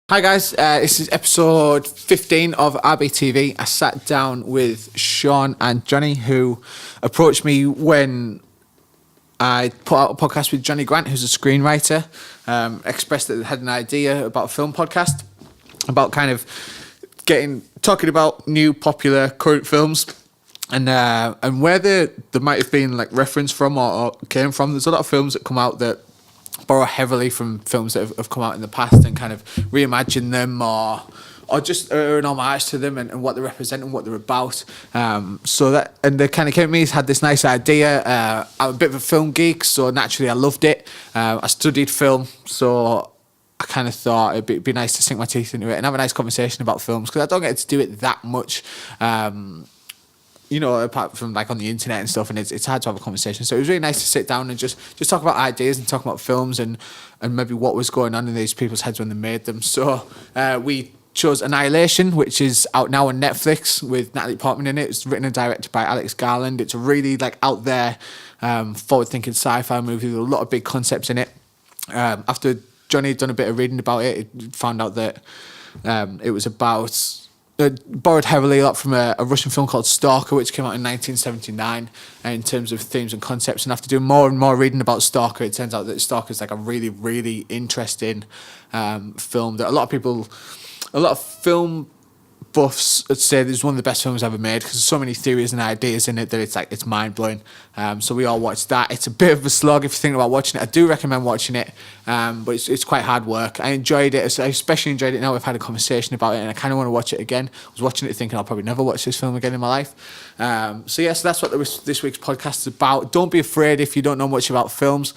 Hi guys, this is episode 15 of RBTV. I sat down with Shaun and Jonny, who approached me when I put out a podcast with Johnny Grant, who's a screenwriter, expressed that they had an idea about a film podcast, about kind of talking about new popular current films and where there might have been like reference from or came from. There's a lot of films that come out that borrow heavily from films that have come out in the past and kind of reimagine them or just an homage to them and what they represent and what they're about. So that, and they kind of came to me, had this nice idea. I'm a bit of a film geek, so naturally I loved it. I studied film, so I kind of thought it'd be nice to sink my teeth into it and have a nice conversation about films, because I don't get to do it that much. Apart from like on the internet and stuff, and it's hard to have a conversation. So it was really nice to sit down and just talk about ideas and talk about films and maybe what was going on in these people's heads when they made them. So we chose Annihilation, which is out now on Netflix with Natalie Portman in it. It's written and directed by Garland. It's a really like out there, forward-thinking sci-fi movie with a lot of big concepts in it. After Johnny had done a bit of reading about it, found out that it was about... borrowed heavily a lot from a Russian film called Stalker, which came out in 1979, in terms of themes and concepts. And after doing more and more reading about Stalker, it turns out that Stalker is like a really, really interesting film that a lot of film buffs would say this is one of the best films ever made, because there's so many theories and ideas in it that it's mind-blowing. So we all watched that. It's a bit of a slog if you're thinking about watching it. I do recommend watching it, but it's quite hard work. I enjoyed it. I especially enjoyed it now we've had a conversation about it, and I kind of want to watch it again. I was watching it thinking I'll probably never watch this film again in my life. So that's what this week's podcast is about. Don't be afraid if you don't know much about films.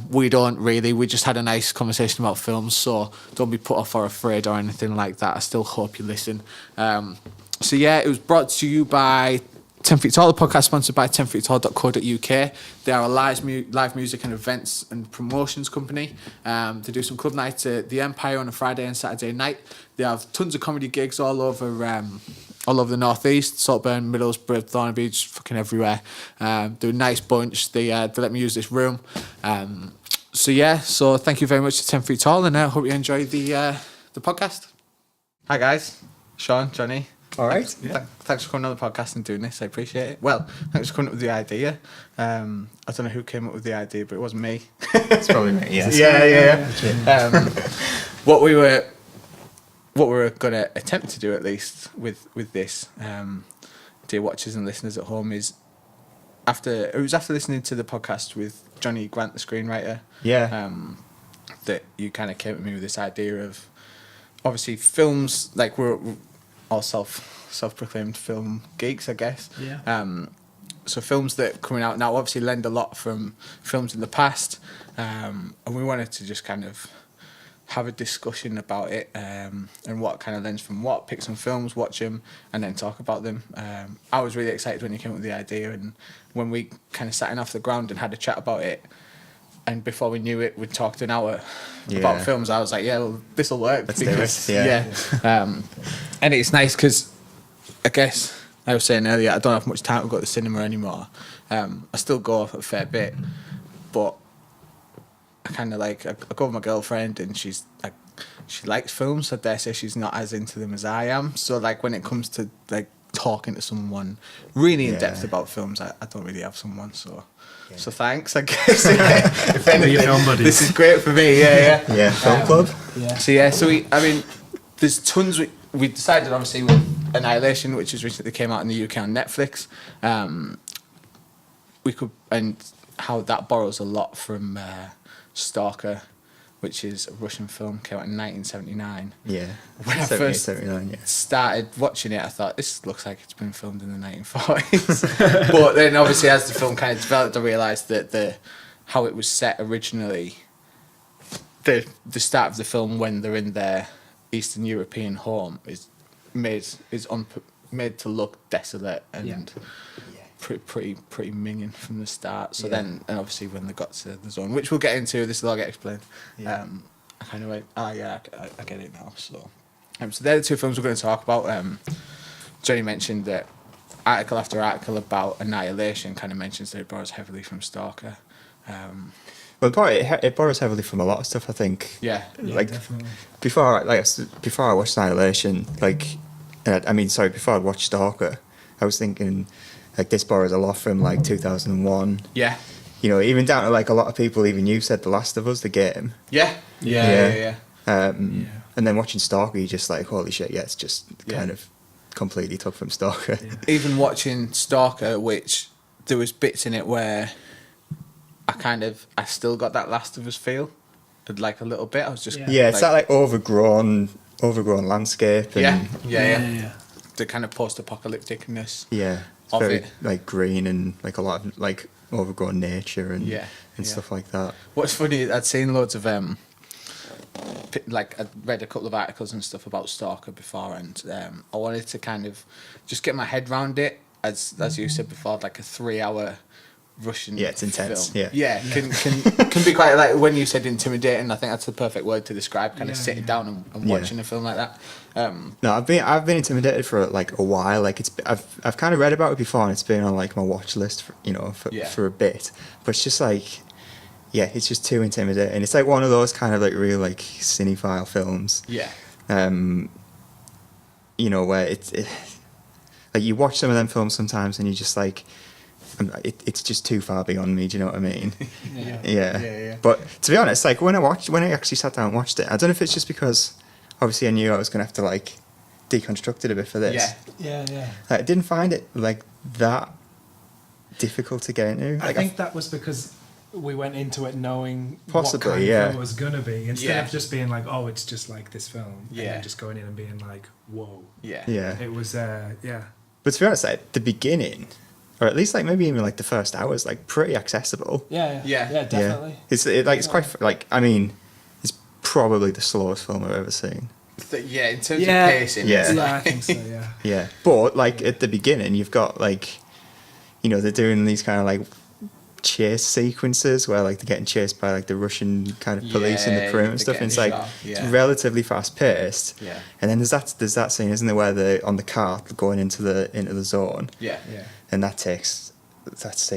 We don't really. We just had a nice conversation about films, so don't be put off or afraid or anything like that. I still hope you listen. It was brought to you by 10 Feet Tall, the podcast sponsored by 10feettall.co.uk. They are a live music and events and promotions company. They do some club nights at the Empire on a Friday and Saturday night. They have tons of comedy gigs all over the northeast, Saltburn, Middlesbrough, Thornaby, just fucking everywhere. They're a nice bunch. They let me use this room. So thank you very much to 10 Feet Tall, and I hope you enjoy the podcast. Hi guys, Shaun, Jonny. All right. Yeah. Thanks for coming on the podcast and doing this. I appreciate it. Well, thanks for coming up with the idea. I don't know who came up with the idea, but it wasn't me. It's probably me. Yes. Yeah. What we were going to attempt to do, at least with this, dear watchers and listeners at home, is after listening to the podcast with Johnny Grant, the screenwriter. Yeah. That you kind of came to me with this idea of, obviously, films, like we're all self-proclaimed film geeks, I guess. Yeah. So films that are coming out now obviously lend a lot from films in the past, and we wanted to just kind of have a discussion about it, and what kind of lends from what, pick some films, watch them, and then talk about them. I was really excited when you came up with the idea, and when we kind of sat in off the ground and had a chat about it, and before we knew it, we talked an hour about films. I was like, this will work. Let's do it. Yeah. And it's nice because, I guess, I was saying earlier, I don't have much time to go to the cinema anymore. I still go a fair bit, but I kind of I go with my girlfriend, and she likes films. I dare say she's not as into them as I am. So when it comes to talking to someone really in depth about films, I don't really have someone. So thanks, I guess. If anything, film buddies. This is great for me. Yeah. Film club. Yeah. So there's tons. We decided obviously with Annihilation, which has recently came out in the UK on Netflix. We could, and how that borrows a lot from Stalker, which is a Russian film, came out in 1979. Yeah. When I first started watching it, I thought, this looks like it's been filmed in the 1940s. But then obviously as the film kind of developed, I realised that how it was set originally, the start of the film when they're in their Eastern European home is made to look desolate and pretty minging from the start. So then, and obviously when they got to the zone, which we'll get into, this will all get explained. I kind of went, I get it now. So they're the two films we're going to talk about. Johnny mentioned that article after article about Annihilation kind of mentions that it borrows heavily from Stalker. Well, it borrows heavily from a lot of stuff, I think. Yeah. Like definitely. before I watched Annihilation, before I watched Stalker, I was thinking like this borrows a lot from like 2001. Yeah. You know, even down to like a lot of people, even you said The Last of Us, the game. Yeah. Yeah. And then watching Stalker, you're just like, holy shit, yeah, it's just kind of completely took from Stalker. Yeah. Even watching Stalker, which there was bits in it where I still got that Last of Us feel, like a little bit. I was just Yeah, it's that like overgrown landscape. And, yeah. The kind of post-apocalypticness. Yeah, it's Of very it. like green and like a lot of like overgrown nature and stuff like that. What's funny, I'd seen loads of like I'd read a couple of articles and stuff about Stalker before, and I wanted to kind of just get my head round it, as you said before, like a 3-hour Russian It's intense. film. Yeah. Can be quite, like when you said intimidating, I think that's the perfect word to describe kind of sitting down and watching a film like that. No, I've been intimidated for like a while. Like I've kind of read about it before, and it's been on like my watch list for a bit. But it's just like, it's just too intimidating. It's like one of those kind of like real like cinephile films. Yeah. Where it's like you watch some of them films sometimes, and you just like. It's just too far beyond me. Do you know what I mean? Yeah. But to be honest, like when I actually sat down and watched it, I don't know if it's just because obviously I knew I was going to have to like deconstruct it a bit for this. Yeah. I didn't find it like that difficult to get into. Like, I think that was because we went into it knowing Possibly, what kind yeah. of film it was gonna be, instead of just being like, oh, it's just like this film, and then just going in and being like, whoa. Yeah. It was But to be honest, like the beginning, or at least like maybe even like the first hour, is like pretty accessible. Yeah, definitely. It's quite like, I mean, it's probably the slowest film I've ever seen. In terms of pacing, I think so. Yeah, but like at the beginning, you've got like, they're doing these kind of like chase sequences where like they're getting chased by like the Russian kind of police in the perimeter and stuff, and it's like it's relatively fast paced. Yeah. And then there's that scene, isn't there, where they're on the cart going into the zone. Yeah. And that takes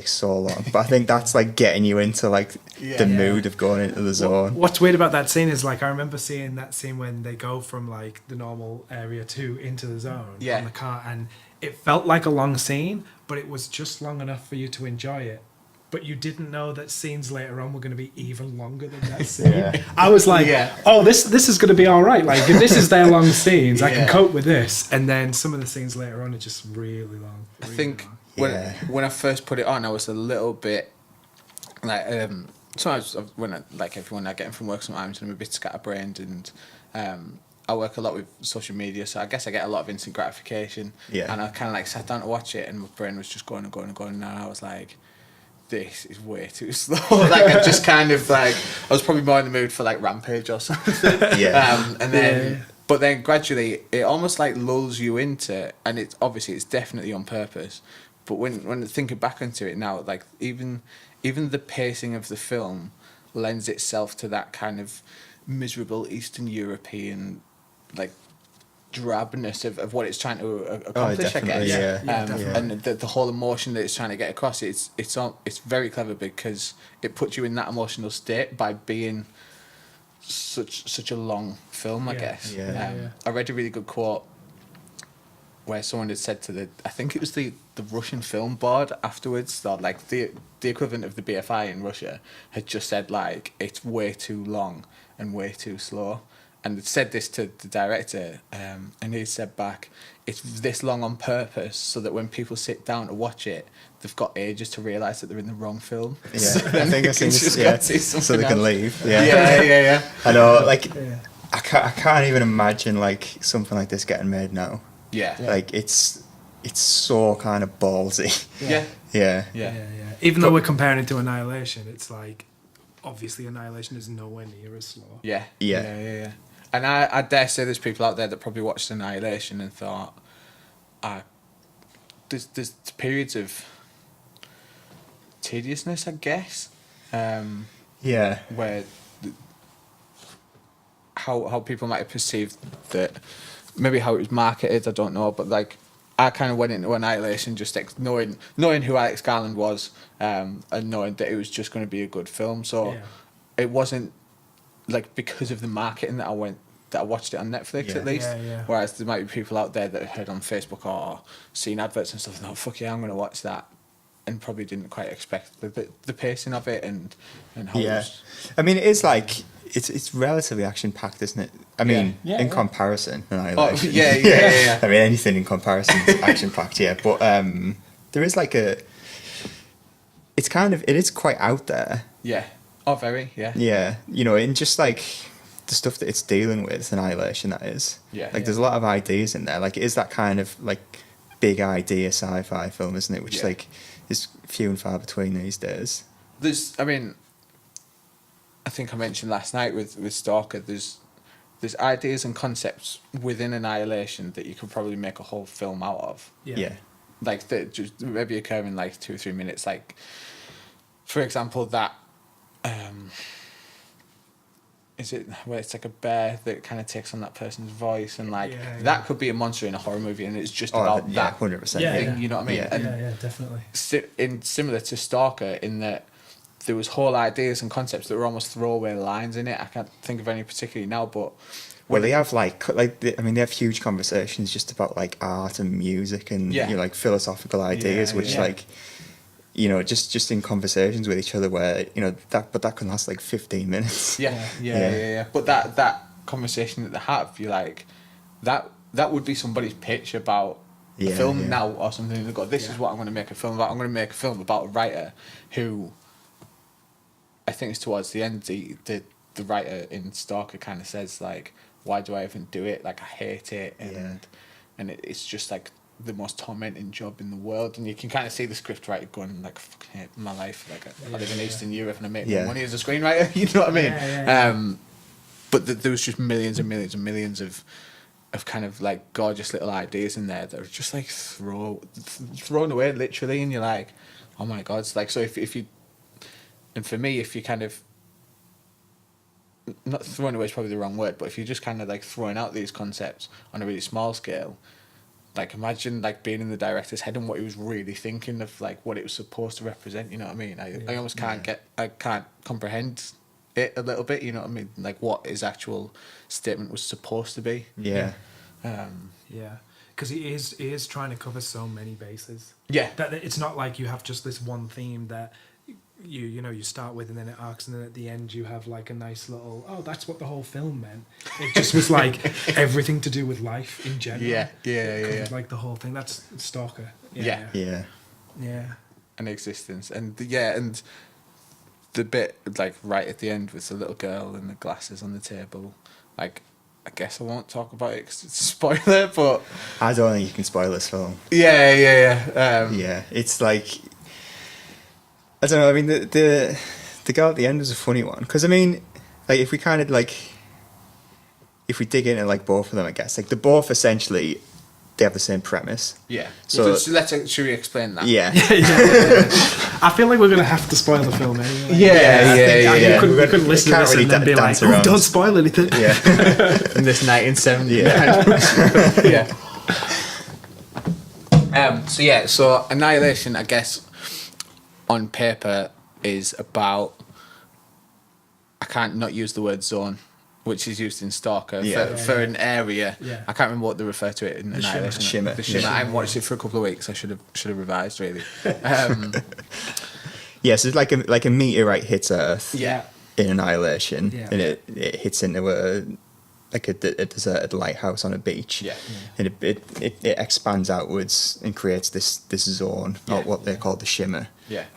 so long. But I think that's like getting you into like the mood of going into the zone. What's weird about that scene is like I remember seeing that scene when they go from like the normal area 2 into the zone on the car, and it felt like a long scene, but it was just long enough for you to enjoy it. But you didn't know that scenes later on were going to be even longer than that scene. I was like, oh, this is going to be all right. Like, if this is their long scenes, I can cope with this. And then some of the scenes later on are just really long. I think when I first put it on, I was a little bit like sometimes when I get in from work sometimes, I'm a bit scatterbrained, and I work a lot with social media, so I guess I get a lot of instant gratification. And I kind of like sat down to watch it, and my brain was just going and going and going, and I was like, this is way too slow. Like I just kind of like, I was probably more in the mood for like Rampage or something. But then gradually it almost like lulls you into, and it's obviously it's definitely on purpose. But when thinking back into it now, like even the pacing of the film lends itself to that kind of miserable Eastern European like drabness of what it's trying to accomplish, I guess. And the whole emotion that it's trying to get across, it's very clever because it puts you in that emotional state by being such a long film, I guess. I read a really good quote where someone had said to I think it was the Russian Film Board afterwards, or like the equivalent of the BFI in Russia, had just said like it's way too long and way too slow. And it said this to the director, and he said back, it's this long on purpose so that when people sit down to watch it, they've got ages to realise that they're in the wrong film. Yeah, so I think I've seen this, so they can leave. Yeah. I know, like, I can't even imagine, like, something like this getting made now. Yeah. Like, it's so kind of ballsy. Yeah. Even though we're comparing it to Annihilation, it's like, obviously Annihilation is nowhere near as slow. Yeah. And I dare say there's people out there that probably watched Annihilation and thought, there's periods of tediousness, I guess. Where how people might have perceived that, maybe how it was marketed, I don't know, but like I kind of went into Annihilation just knowing who Alex Garland was, and knowing that it was just going to be a good film. So it wasn't like because of the marketing that I watched it on Netflix at least. Whereas there might be people out there that have heard on Facebook or seen adverts and stuff and thought, fuck yeah, I'm going to watch that, and probably didn't quite expect the pacing of it and how it was. I mean, it is like it's relatively action packed, isn't it? I mean, in comparison, Annihilation. Yeah. I mean, anything in comparison is action packed, but there is like it is quite out there. Yeah. Oh, very. Yeah. Yeah, you know, in just like the stuff that it's dealing with, Annihilation, that is. Yeah. Like, there's a lot of ideas in there. Like, it is that kind of like big idea sci-fi film, isn't it? Which like is few and far between these days. I think I mentioned last night with Stalker, there's ideas and concepts within Annihilation that you could probably make a whole film out of. Yeah. Like, that just maybe occur in like 2 or 3 minutes. Like, for example, that is it where it's like a bear that kind of takes on that person's voice, and like that could be a monster in a horror movie, and it's just about that 100%. thing. You know what I mean? Yeah, Definitely. Similar to Stalker, in that there was whole ideas and concepts that were almost throwaway lines in it. I can't think of any particularly now, but they have they have huge conversations just about like art and music and you know, like philosophical ideas, which like, you know, just in conversations with each other where, you know, that can last like 15 minutes. Yeah. But that conversation that they have, you're like, that would be somebody's pitch about a film now or something. They've got, this is what I'm going to make a film about. I'm going to make a film about a writer who, I think it's towards the end, the writer in Stalker kind of says like, why do I even do it? Like, I hate it, and it's just like the most tormenting job in the world. And you can kind of see the script writer going like, I fucking hate my life. Like, I live in Eastern Europe and I make more money as a screenwriter. You know what I mean? But there was just millions and millions and millions of kind of like gorgeous little ideas in there that are just like thrown away literally, and you're like, oh my god. It's like, so if you, and for me, if you kind of, not throwing away is probably the wrong word, but if you're just kind of like throwing out these concepts on a really small scale, like imagine like being in the director's head and what he was really thinking of, like what it was supposed to represent. You know what I mean? I almost can't can't comprehend it a little bit. You know what I mean? Like what his actual statement was supposed to be. Because he is trying to cover so many bases. That it's not like you have just this one theme that you start with and then it arcs, and then at the end you have like a nice little, that's what the whole film meant. It just was like everything to do with life in general. Like the whole thing. That's Stalker. And existence, and and the bit like right at the end with the little girl and the glasses on the table. Like, I guess I won't talk about it because it's a spoiler, but I don't think you can spoil this film. It's like, I don't know. I mean, the girl at the end was a funny one, because I mean, like if we kind of like, if we dig into like both of them, I guess like they're both essentially, they have the same premise. So should we explain that? I feel like we're gonna have to spoil the film anyway. You couldn't listen to this and then be like, don't spoil anything. In this 1970. So Annihilation, I guess, on paper is about, I can't not use the word zone, which is used in Stalker for an area. I can't remember what they refer to it in Annihilation. Shimmer. The shimmer. I haven't watched it for a couple of weeks. I should have revised really. So it's like a meteorite hits Earth. In Annihilation, and it hits into a deserted lighthouse on a beach. And it expands outwards and creates this zone, what they call the shimmer,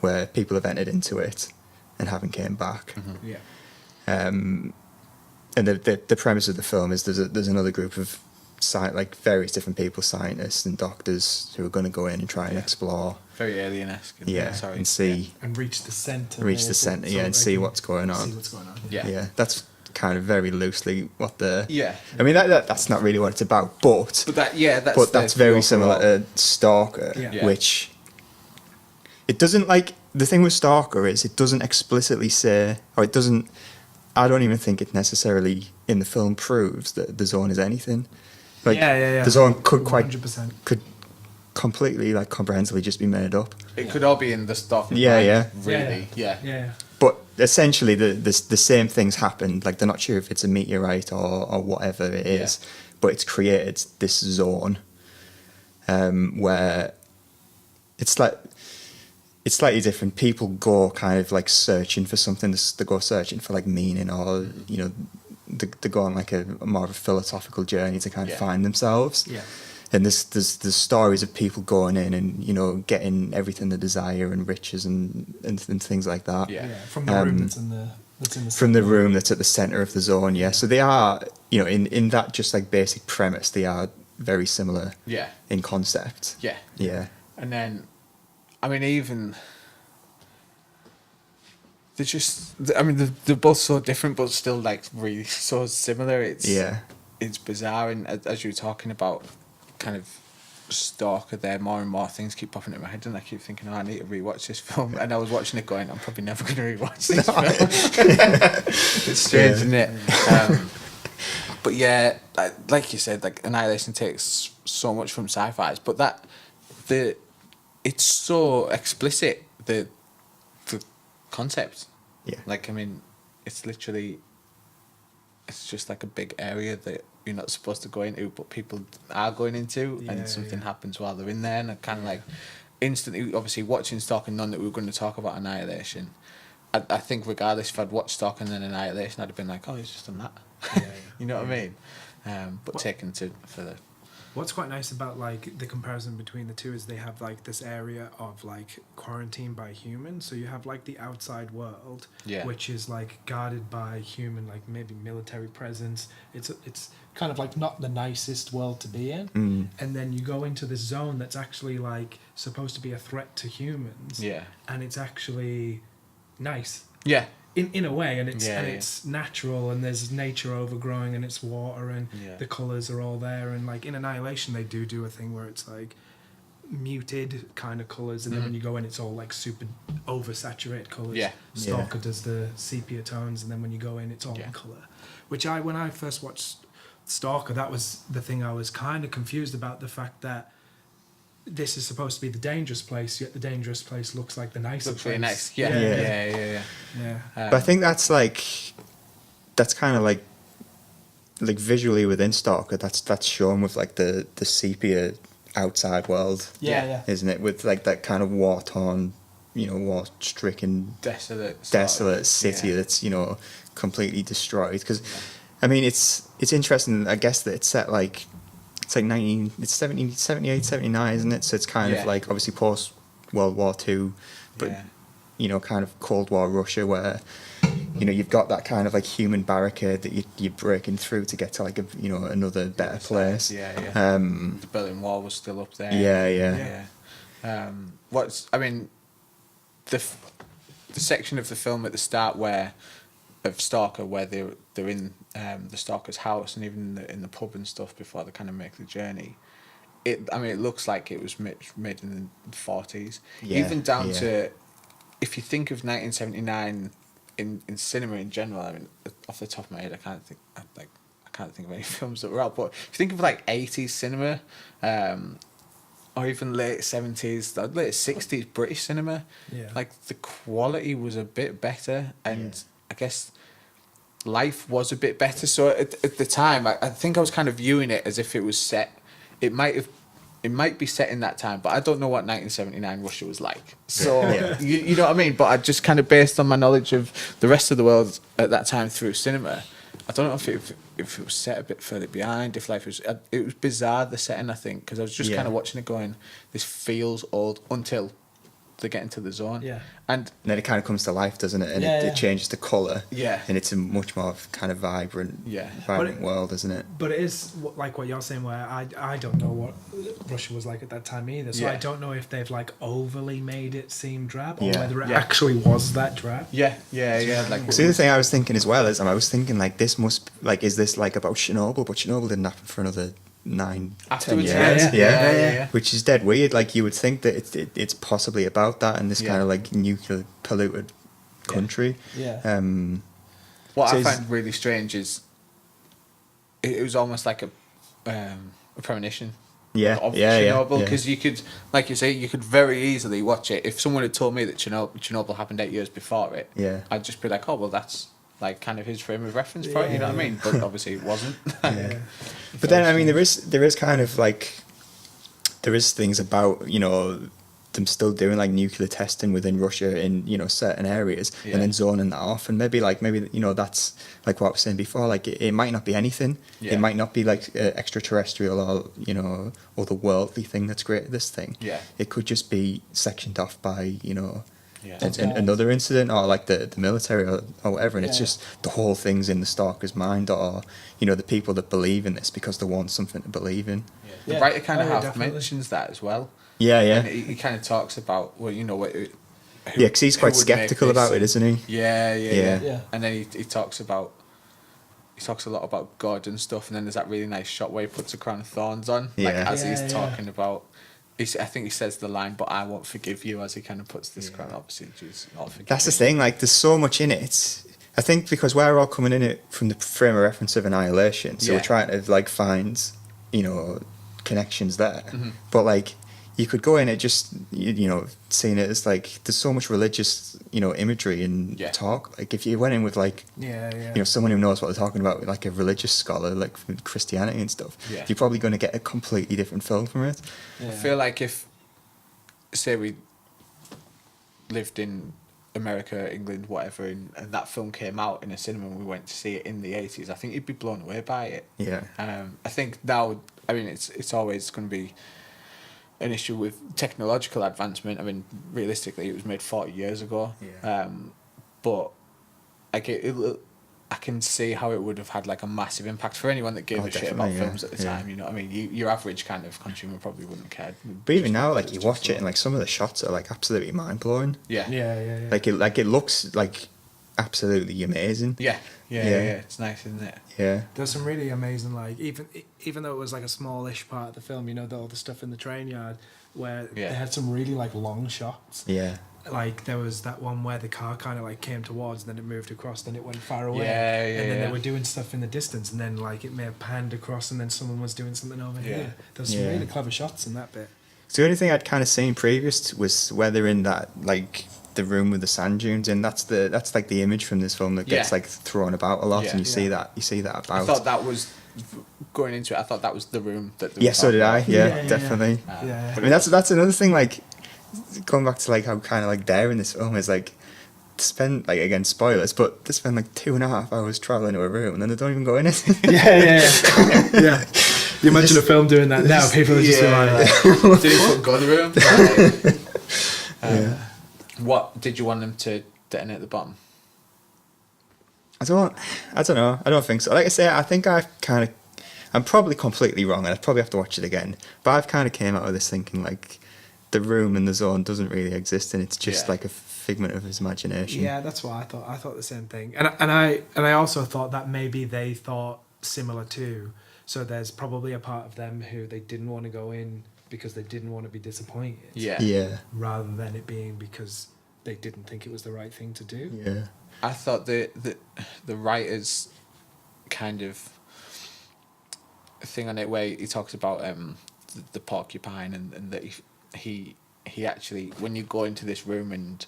where people have entered into it and haven't came back. And the premise of the film is there's another group of various different people, scientists and doctors, who are going to go in and try and explore. Very alien-esque. And see and reach the centre. And see what's going on. That's kind of very loosely what the. I mean that's not really what it's about, but that's very similar to Stalker, which it doesn't like. The thing with Stalker is it doesn't explicitly say, or it doesn't. I don't even think it necessarily in the film proves that the zone is anything. Like, the zone could 100%. completely like comprehensively just be made up. It could all be in the stuff. Really, yeah. But essentially, the same things happened. Like they're not sure if it's a meteorite or whatever it is, but it's created this zone where it's like it's slightly different. People go kind of like searching for something. They go searching for like meaning, or you know, they go on like a more of a philosophical journey to kind of find themselves. Yeah. And there's stories of people going in and, you know, getting everything they desire and riches and things like that. Yeah. From the room that's in the from the room that's at the centre of the zone. Yeah. So they are, you know, in that just like basic premise, they are very similar. Yeah. In concept. Yeah. Yeah. And then, I mean, even they're just. I mean, they're both so different, but still like really so similar. It's bizarre, and as you were talking about, kind of Stalker there, more and more things keep popping in my head, and I keep thinking, I need to rewatch this film. And I was watching it going, I'm probably never going to rewatch this film. It's strange, isn't it? But yeah, like you said, like Annihilation takes so much from sci-fi's, but it's so explicit, the concept. Yeah. Like, I mean, it's just like a big area that you're not supposed to go into, but people are going into, and something happens while they're in there, and I kind of like instantly, obviously watching Stalker, none that we were going to talk about Annihilation. I think regardless if I'd watched Stalker and then Annihilation, I'd have been like, oh, he's just done that. You know what I mean? But taken to further. What's quite nice about like the comparison between the two is they have like this area of like quarantine by humans. So you have like the outside world, which is like guarded by human, like maybe military presence. It's kind of like not the nicest world to be in. And then you go into this zone that's actually like supposed to be a threat to humans. Yeah. And it's actually nice. Yeah. In a way, and it's natural, and there's nature overgrowing, and it's water, and the colours are all there, and like in Annihilation they do a thing where it's like muted kind of colours, and then when you go in it's all like super oversaturated colours. Stalker does the sepia tones, and then when you go in it's all in colour. Which when I first watched Stalker, that was the thing I was kind of confused about, the fact that this is supposed to be the dangerous place, yet the dangerous place looks like the nicer place. Really nice. Yeah. But I think that's kind of like visually within Stalker, that's shown with like the sepia outside world. Isn't it? With like that kind of war-torn, you know, war-stricken, desolate city that's, you know, completely destroyed. Because, I mean, it's interesting, I guess, that it's set like. It's like 78, 79, isn't it? So it's kind of like obviously post World War II, but you know, kind of Cold War Russia, where you know you've got that kind of like human barricade that you're breaking through to get to like another better place. The Berlin Wall was still up there. The section of the film at the start of Stalker where they're in the Stalker's house, and even in the pub and stuff before they kind of make the journey. It looks like it was made in the 40s. Even down to, if you think of 1979 in cinema in general, I mean, off the top of my head, I can't think of any films that were out. But if you think of like 80s cinema, or even late 70s, late 60s British cinema, like the quality was a bit better, and I guess life was a bit better. So at the time, I think I was kind of viewing it as if it was set. It might be set in that time, but I don't know what 1979 Russia was like. So you know what I mean. But I just kind of based on my knowledge of the rest of the world at that time through cinema. I don't know if it was set a bit further behind. If life was, it was bizarre, the setting, I think, because I was just kind of watching it going, this feels old until they get into the zone. And then it kind of comes to life, doesn't it? And it changes the colour. And it's a much more kind of vibrant world, isn't it? But it is like what you're saying, where I don't know what Russia was like at that time either. So I don't know if they've like overly made it seem drab, or whether it actually was that drab. Like, so the other thing I was thinking as well is, I was thinking like, this must like, is this like about Chernobyl? But Chernobyl didn't happen for another 9-10 years, which is dead weird. Like, you would think that it's possibly about that in this kind of like nuclear polluted country. What I find really strange is it was almost like a premonition. Chernobyl, because you could, like you say, you could very easily watch it. If someone had told me that Chernobyl happened 8 years before it, I'd just be like, oh well, that's like kind of his frame of reference for it. You know what I mean? But obviously it wasn't. But then I mean, there is kind of like there is things about them still doing like nuclear testing within Russia in certain areas and then zoning that off, and maybe that's like what I was saying before, like it might not be anything. It might not be like extraterrestrial or otherworldly thing that's created this thing. It could just be sectioned off by another incident, or like the military or whatever, and it's just the whole thing's in the stalker's mind, or the people that believe in this because they want something to believe in. The writer kind of half mentions that as well. And he kind of talks about because he's quite skeptical about it, isn't he? Yeah. And then he talks a lot about God and stuff, and then there's that really nice shot where he puts a crown of thorns on, as he's talking about. I think he says the line, "But I won't forgive you," as he kind of puts this crown. Obviously, Jews not forgive. That's the thing. Like, there's so much in it. I think because we're all coming in it from the frame of reference of Annihilation, so we're trying to like find connections there. But like, you could go in it just seeing it as like there's so much religious imagery and talk. Like if you went in with like someone who knows what they're talking about, like a religious scholar like from Christianity and stuff, you're probably going to get a completely different film from it. I feel like if say we lived in America, England, whatever, and that film came out in a cinema and we went to see it in the 80s, I think you'd be blown away by it. I think now, I mean, it's always going to be an issue with technological advancement. I mean, realistically, it was made 40 years ago. But I can see how it would have had like a massive impact for anyone that gave a shit about films at the time. You know what I mean? Your average kind of consumer probably wouldn't have cared. But even now, like you watch it and like some of the shots are like absolutely mind blowing. Like it looks like absolutely amazing. It's nice, isn't it? There's some really amazing, like even though it was like a smallish part of the film, all the stuff in the train yard where they had some really like long shots. Like there was that one where the car kind of like came towards, and then it moved across, then it went far away, and then they were doing stuff in the distance, and then like it may have panned across, and then someone was doing something over here. There's some really clever shots in that bit. So the only thing I'd kind of seen previous was where they're in that like the room with the sand dunes, and that's like the image from this film that gets like thrown about a lot, and you see that about. I thought that was going into it. I thought that was the room that. So did I. Definitely. I mean, that's another thing. Like going back to like how kind of like daring this film is, like to spend like, again, spoilers, but to spend like 2.5 hours traveling to a room and then they don't even go in it. You imagine a film doing that now, people are just like, did he go in the room? What did you want them to detonate at the bottom? I don't know. I don't think so. Like I say, I think I'm probably completely wrong, and I'd probably have to watch it again. But I've kind of came out of this thinking like the room and the zone doesn't really exist, and it's just like a figment of his imagination. Yeah, that's what I thought. I thought the same thing, and I also thought that maybe they thought similar too. So there's probably a part of them who they didn't want to go in because they didn't want to be disappointed. Rather than it being because they didn't think it was the right thing to do. I thought the writers kind of thing on it where he talks about the porcupine and that he actually, when you go into this room and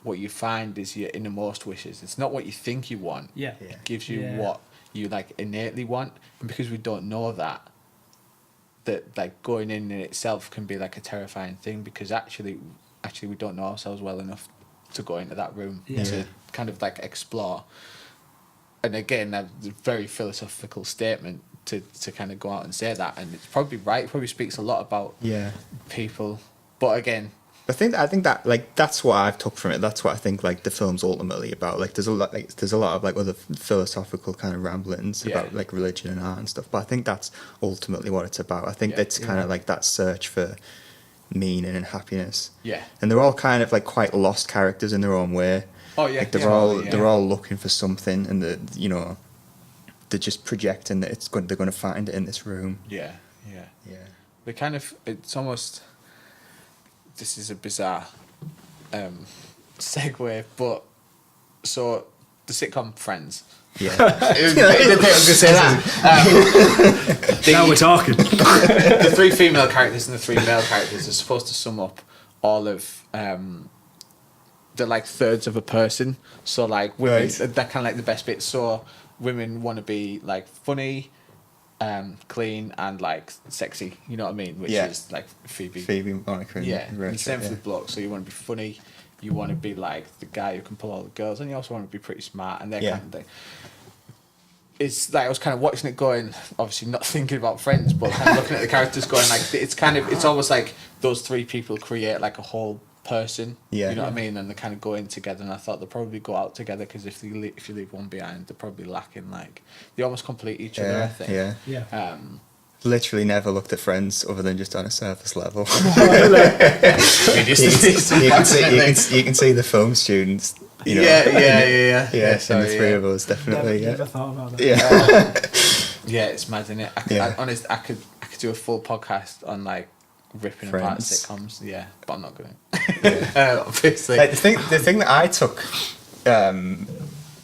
what you find is your innermost wishes, it's not what you think you want. It gives you what you like innately want, and because we don't know that like going in itself can be like a terrifying thing, because actually we don't know ourselves well enough to go into that room to kind of like explore. And again, that's a very philosophical statement to kind of go out and say that, and it's probably right. It probably speaks a lot about people. But again, I think that like that's what I've took from it. That's what I think like the film's ultimately about. Like there's a lot of like other philosophical kind of ramblings about like religion and art and stuff. But I think that's ultimately what it's about. I think it's kind of like that search for meaning and happiness. And they're all kind of like quite lost characters in their own way. Like they're all looking for something, and they're just projecting that they're going to find it in this room. They kind of, it's almost, this is a bizarre segue, but so the sitcom Friends. Yeah. I was going to say that. Now we're talking. The 3 female characters and the 3 male characters are supposed to sum up all of the like thirds of a person. So like women, Right. they're kind of like the best bits. So women want to be like funny, clean, and like sexy. You know what I mean? Which is like Phoebe, Monica. Yeah. Rachel, And same for the blokes. So you want to be funny. You want to be like the guy who can pull all the girls, and you also want to be pretty smart. And that kind of thing. It's like I was kind of watching it going, obviously not thinking about Friends, but kind of looking at the characters going like, it's almost like those 3 people create like a whole person. Yeah. You know what I mean? And they kind of go in together, and I thought they'll probably go out together because if you leave one behind, they're probably lacking, like, they almost complete each other, I think. Yeah. Literally never looked at Friends other than just on a surface level. You can see the film students. You know, Yeah. And the 3 of us definitely. Never thought about that. Yeah, it's mad, isn't it? I could do a full podcast on like ripping apart sitcoms. Yeah, but I'm not going to. Obviously, like the thing that I took,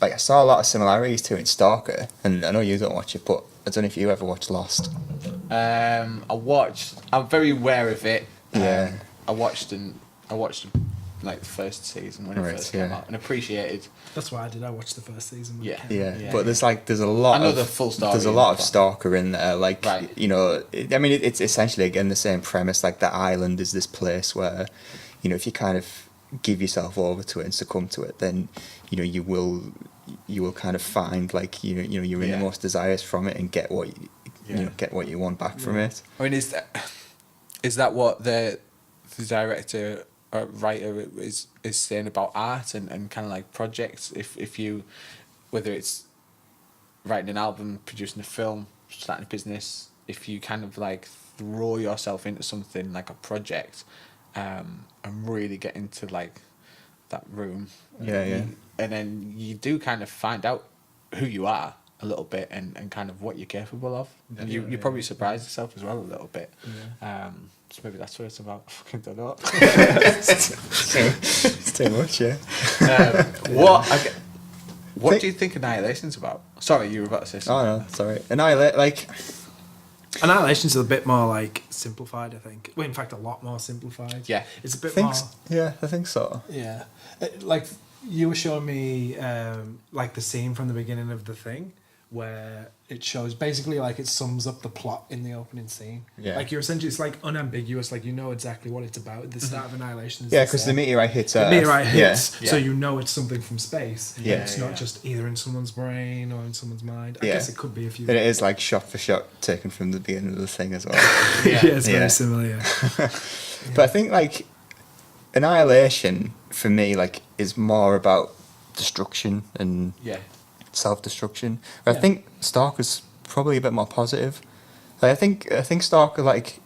like I saw a lot of similarities to in Stalker, and I know you don't watch it, but I don't know if you ever watched Lost. I'm very aware of it. Yeah. I watched like the first season when it first came out and appreciated. That's what I did. I watched the first season. When Yeah. But there's a lot. I know the full story. There's a lot of Stalker in there. Like you know, I mean, it's essentially again the same premise. Like the island is this place where, you know, if you kind of give yourself over to it and succumb to it, then you know you will kind of find like you know your innermost desires from it and get what you want back from it. I mean, is that what the director or writer is saying about art and kind of like projects? If you, whether it's writing an album, producing a film, starting a business, if you kind of like throw yourself into something like a project, and really get into like that room, and then you do kind of find out who you are a little bit and kind of what you're capable of, and you probably surprise yourself as well a little bit. So maybe that's what it's about. I fucking don't know. It's too much, yeah. What do you think Annihilation's about? Sorry, you were about to say something. Oh no, sorry. Annihilation's a bit more like simplified, I think. Well, in fact, a lot more simplified. Yeah, it's a bit more. Yeah, I think so. Yeah, like you were showing me, like the scene from the beginning of The Thing, where it shows basically like it sums up the plot in the opening scene. Yeah. Like you're essentially, it's like unambiguous, like you know exactly what it's about. The start of Annihilation is because the meteorite hits Earth. The meteorite hits, Yeah. so you know it's something from space. Yeah. It's not just either in someone's brain or in someone's mind. I guess it could be if you... And it is like shot for shot taken from the beginning of The Thing as well. It's very similar, yeah. But I think like Annihilation for me like is more about destruction and self-destruction. I think Stalker's probably a bit more positive. Like, I think Stalker, like,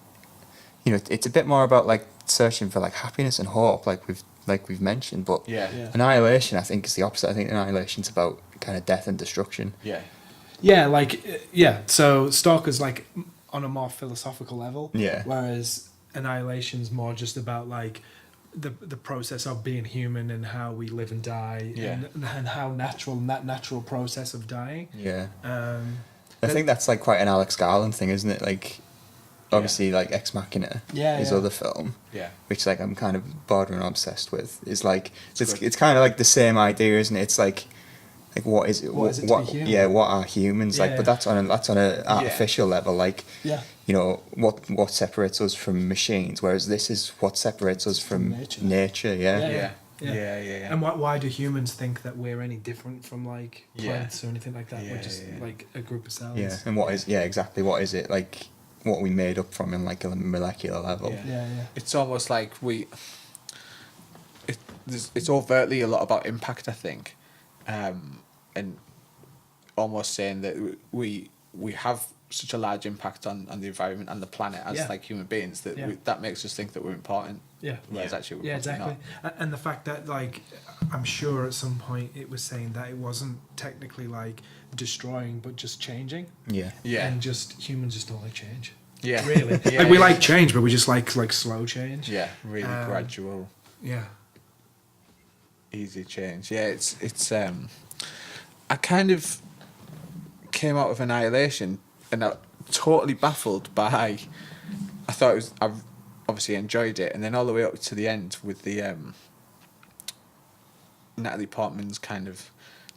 you know, it's a bit more about like searching for like happiness and hope, like we've mentioned. But Annihilation, I think, is the opposite. I think Annihilation's about kind of death and destruction. So Stalker's like on a more philosophical level. Yeah. Whereas Annihilation's more just about like the process of being human and how we live and die, and how natural, and that natural process of dying. I think that's like quite an Alex Garland thing, isn't it? Like obviously like Ex Machina, his other film, which like I'm kind of bordering obsessed with, is like it's kind of like the same idea, isn't it? It's like what is it? What are humans like? But that's on an artificial level, like you know what separates us from machines, whereas this is what separates us from nature. And why do humans think that we're any different from like plants or anything like that? We're just like a group of cells. And what is exactly what is it like? What we made up from in like a molecular level. It's almost like it's overtly a lot about impact, I think, and almost saying that we have such a large impact on the environment and the planet as like human beings that that makes us think that we're important. Whereas actually we're exactly not. And the fact that like I'm sure at some point it was saying that it wasn't technically like destroying but just changing. And just humans just don't like change. Really. Like we like change, but we just like slow change. Really gradual. Yeah. Easy change. It's I kind of came out of Annihilation and I totally baffled by. I thought it was. I obviously enjoyed it, and then all the way up to the end with the Natalie Portman's kind of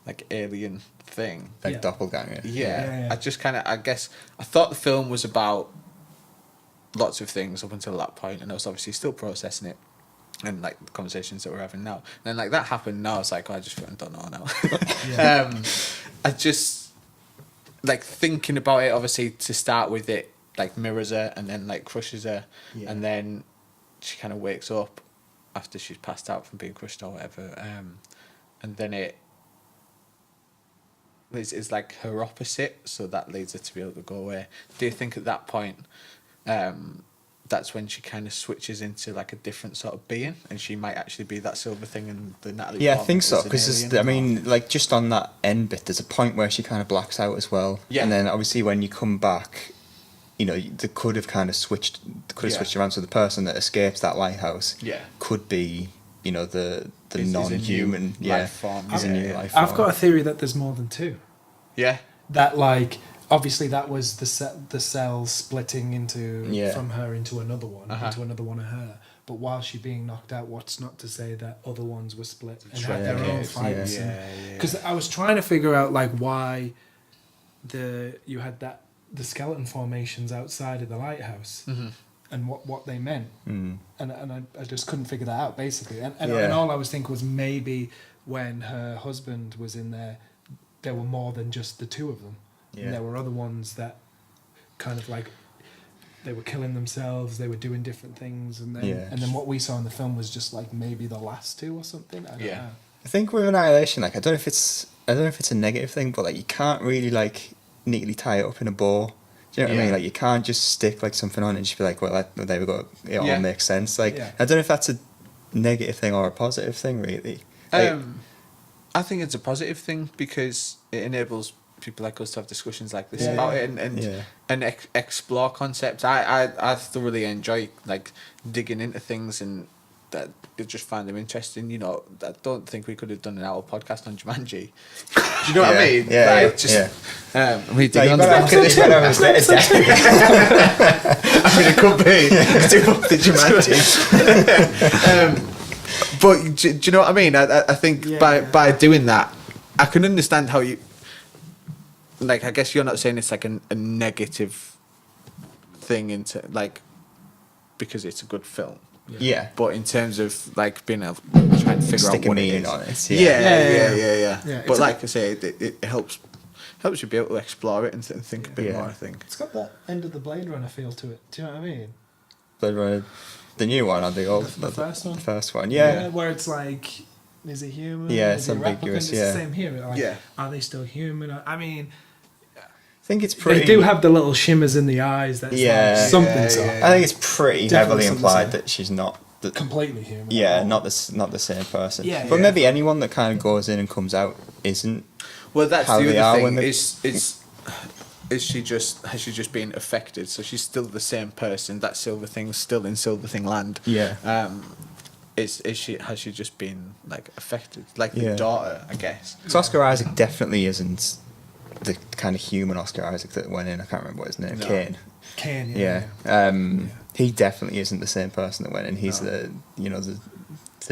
like alien thing, like doppelganger. Yeah. I just kind of. I guess I thought the film was about lots of things up until that point, and I was obviously still processing it. And like the conversations that we're having now, and then like that happened. Now I was like, I just don't know now. I just like thinking about it. Obviously, to start with, it like mirrors her and then like crushes her, and then she kind of wakes up after she's passed out from being crushed or whatever. And then it's like her opposite, so that leads her to be able to go away. Do you think at that point? That's when she kind of switches into like a different sort of being, and she might actually be that silver thing and the Natalie. Yeah, I think so, because I mean, like just on that end bit, there's a point where she kind of blacks out as well. Yeah. And then obviously when you come back, you know, they could have kind of switched. They could have switched around, so the person that escapes that lighthouse could be, you know, the non-human life form. Is a new life form. I've got a theory that there's more than two. Yeah. That like. Obviously, that was the cells splitting into from her into another one, into another one of her. But while she being knocked out, what's not to say that other ones were split and had their own fights? Because I was trying to figure out like why you had the skeleton formations outside of the lighthouse and what they meant, and I just couldn't figure that out basically. And all I was thinking was maybe when her husband was in there were more than just the two of them. Yeah. And there were other ones that kind of like they were killing themselves, they were doing different things, and then what we saw in the film was just like maybe the last two or something. I don't know. I think with Annihilation, like I don't know if it's a negative thing, but like you can't really like neatly tie it up in a bow. Do you know what I mean? Like you can't just stick like something on it and just be like, well, there we go, it all makes sense. Like I don't know if that's a negative thing or a positive thing, really. Like, I think it's a positive thing because it enables people like us to have discussions like this about it and explore concepts. I thoroughly enjoy like digging into things and that you just find them interesting. You know, I don't think we could have done an hour podcast on Jumanji. Do you know what I mean? Yeah, like, we dig on I mean, it could be do up the Jumanji. But do you know what I mean? I think by doing that, I can understand how you. Like, I guess you're not saying it's like a negative thing into like because it's a good film. Yeah. But in terms of like being able to try and figure out what it is. On it. Yeah. But like I say, it helps you be able to explore it and think a bit more. I think it's got that end of the Blade Runner feel to it. Do you know what I mean? Blade Runner, the new one, or the old, the first one. The first one, yeah. Where it's like, is it human? Yeah, is it's ambiguous. It's the same here. Like, are they still human? I mean. I think it's pretty. They do have the little shimmers in the eyes. That's like something. I think it's pretty heavily implied that she's not completely human. Yeah, not the same person. Yeah, but maybe anyone that kind of goes in and comes out isn't. Well, that's how the they other are thing. when Has she just been affected? So she's still the same person. That silver thing's still in Silver Thing Land. Yeah. Has she just been like affected? Like the daughter, I guess. So Oscar Isaac definitely isn't the kind of human Oscar Isaac that went in. I can't remember what his name. Kane. He definitely isn't the same person that went in. He's the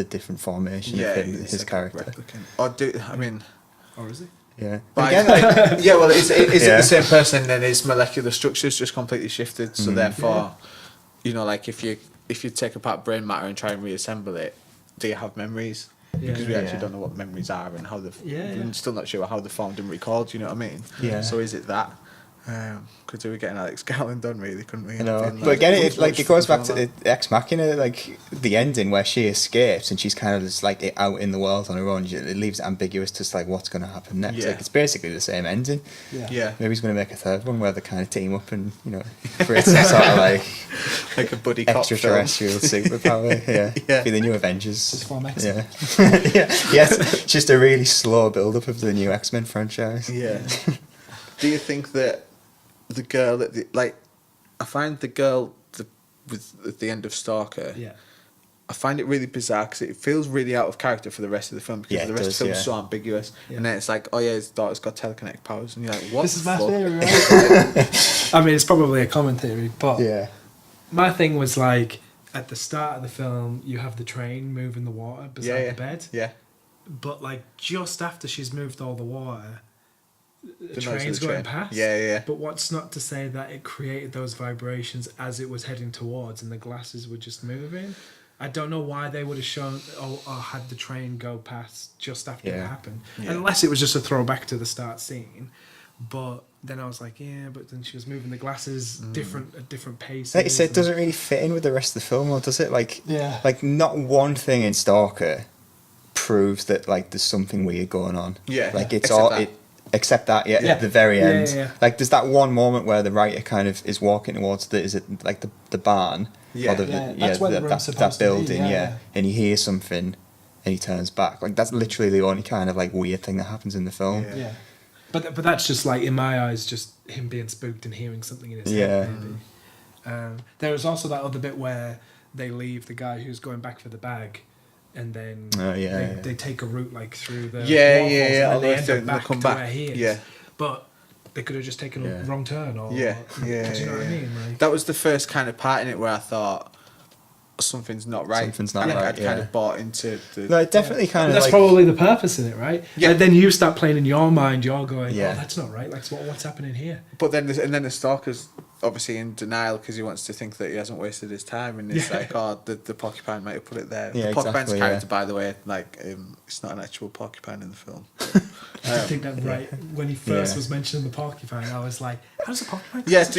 different formation of him, his like character. Or is he? Yeah. But again, well, is it the same person? Then his molecular structure's just completely shifted. So therefore, you know, like if you take apart brain matter and try and reassemble it, do you have memories? Because we actually don't know what memories are and how we're still not sure how they're formed and recalled. You know what I mean? Yeah. So is it that? Because we were getting Alex Garland done, really, couldn't we? But again, it goes back to Ex Machina, like the ending where she escapes and she's kind of just like out in the world on her own. It leaves it ambiguous to like what's going to happen next. Like it's basically the same ending. Yeah. Maybe he's going to make a third one where they kind of team up and create some sort of like a buddy cop extraterrestrial superpower. Yeah. Be the new Avengers. Just form X-Men. Yes. Just a really slow build up of the new X-Men franchise. Yeah. Do you think that the girl I find the girl at the end of Stalker I find it really bizarre because it feels really out of character for the rest of the film, because the rest of the film is so ambiguous. And then it's like, oh yeah, his daughter's got telekinetic powers, and you're like, what? This is my theory, right? I mean, it's probably a common theory, but my thing was like, at the start of the film, you have the train moving the water beside the bed. Yeah. But like just after she's moved all the water, the train's going past. Yeah. But what's not to say that it created those vibrations as it was heading towards, and the glasses were just moving. I don't know why they would have shown or had the train go past just after it happened, unless it was just a throwback to the start scene. But then I was like, but then she was moving the glasses at different paces. Like you said, it doesn't really fit in with the rest of the film, or does it? Like not one thing in Stalker proves that like there's something weird going on. Yeah, like it's except that at the very end. Like there's that one moment where the writer kind of is walking towards is it like the barn? Or that's where the room's supposed that building, to be, and he hears something and he turns back. Like that's literally the only kind of like weird thing that happens in the film. Yeah. But that's just like, in my eyes, just him being spooked and hearing something in his head, maybe. There was also that other bit where they leave the guy who's going back for the bag, and then they take a route like through the and they end up back to where he is. Yeah. But they could have just taken a wrong turn, or do you know what I mean? Like, that was the first kind of part in it where I thought something's not right. Something's not right. I'd kind of bought into the. No, it definitely kind of. That's like, probably the purpose in it, right? Yeah. And then you start playing in your mind. You're going, "Oh, that's not right. Like, what's happening here?" But then, the Stalker's obviously in denial because he wants to think that he hasn't wasted his time, and it's like, "Oh, the porcupine might have put it there." The porcupine's character, by the way, like, it's not an actual porcupine in the film. I did think that right when he first was mentioning the porcupine. I was like, "How does a porcupine?" Yeah, just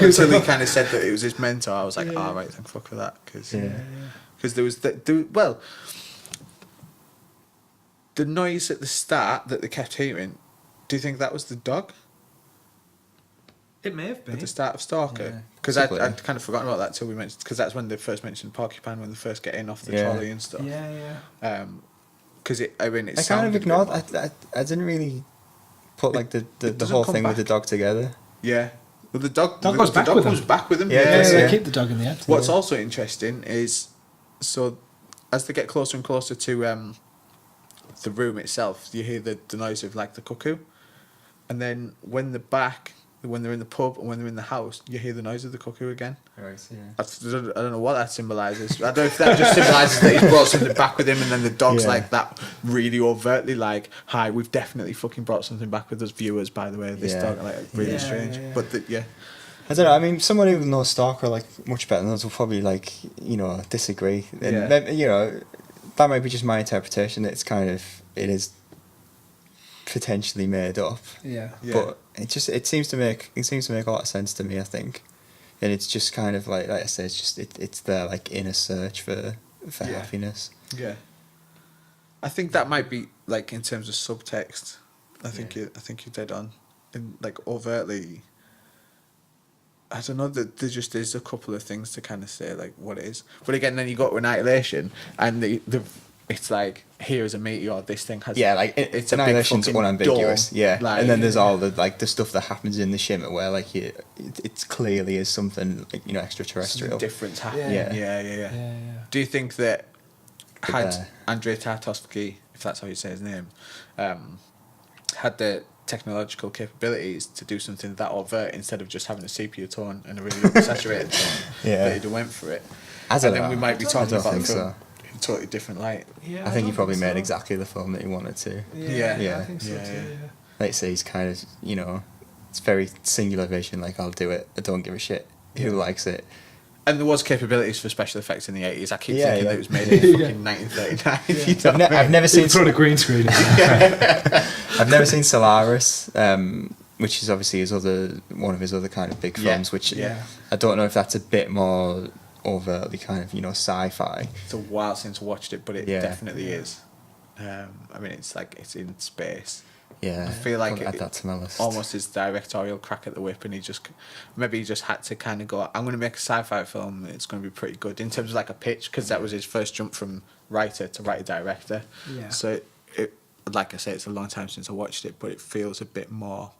Until he kind of said that it was his mentor, I was like, "Oh, right, thank fuck for that," because there was the noise at the start that they kept hearing. Do you think that was the dog? It may have been at the start of Stalker, because I'd kind of forgotten about that till we mentioned, because that's when they first mentioned porcupine, when they first get in off the trolley and stuff. Because it I kind of ignored. I didn't really put like the whole thing with the dog together. Yeah, well, the dog comes back with him. They keep the dog in the end. What's also interesting is, so as they get closer and closer to the room itself, you hear the noise of like the cuckoo, and then when they're in the pub and when they're in the house, you hear the noise of the cuckoo again. Right, I don't know what that symbolises. I don't know if that just symbolises that he's brought something back with him, and then the dog's like that really overtly like, "Hi, we've definitely fucking brought something back with us viewers, by the way." This dog, like, really strange. But I don't know. I mean, someone who knows Stalker like much better than us will probably like disagree. And that might be just my interpretation. That it is potentially made up. But it seems to make a lot of sense to me, I think. And it's just kind of like I say, it's just it's their like inner search for happiness. Yeah. I think that might be like, in terms of subtext, I think you're dead on. And like overtly, I don't know, that there just is a couple of things to kind of say like what it is. But again, then you got Annihilation, and it's like, here is a meteor, this thing has... Yeah, like, it's Annihilation's unambiguous, like, and then there's all the stuff that happens in the shimmer where, like, it clearly is something, like, extraterrestrial. Something different happening. Yeah. Do you think that had Andrei Tarkovsky, if that's how you say his name, had the technological capabilities to do something that overt, instead of just having a sepia tone and a really saturated tone, that he'd have went for it? Then we might be talking about the film. In a totally different light. I think he probably made exactly the film that he wanted to. I think so too. Like I say, he's kind of, it's very singular vision, like, I'll do it, I don't give a shit who likes it. And there was capabilities for special effects in the 80s. I keep thinking that it was made in fucking 1939. I've never seen... It's on a green screen. I've never seen Solaris, which is obviously one of his other kind of big films, which I don't know if that's a bit more overtly kind of sci-fi. It's a while since I watched it, but it definitely is. I mean, it's like, it's in space. Yeah, I feel like add that to my list. Almost his directorial crack at the whip, and he just had to kind of go, I'm going to make a sci-fi film, it's going to be pretty good in terms of like a pitch, because that was his first jump from writer to writer-director. So it, like I say, it's a long time since I watched it, but it feels a bit more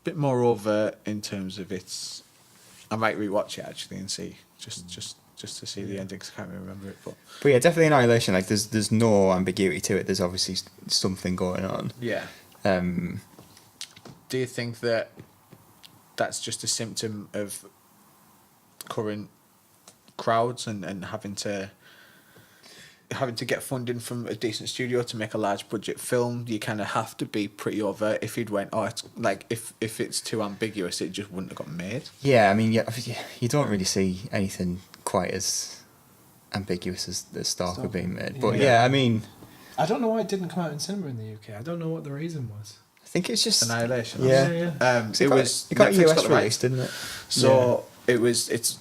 overt in terms of its... I might rewatch it actually and see, just just to see the ending, 'cause I can't really remember it. But yeah, definitely Annihilation. Like there's no ambiguity to it. There's obviously something going on. yeah. Do you think that that's just a symptom of current crowds and having to get funding from a decent studio to make a large budget film? You kind of have to be pretty overt. If you'd went, it's like if it's too ambiguous, it just wouldn't have got made. Yeah, I mean, you don't really see anything quite as ambiguous as the Stalker being made. But I mean, I don't know why it didn't come out in cinema in the UK. I don't know what the reason was. I think it's just Annihilation. Yeah. It got Netflix US released, didn't it? So it's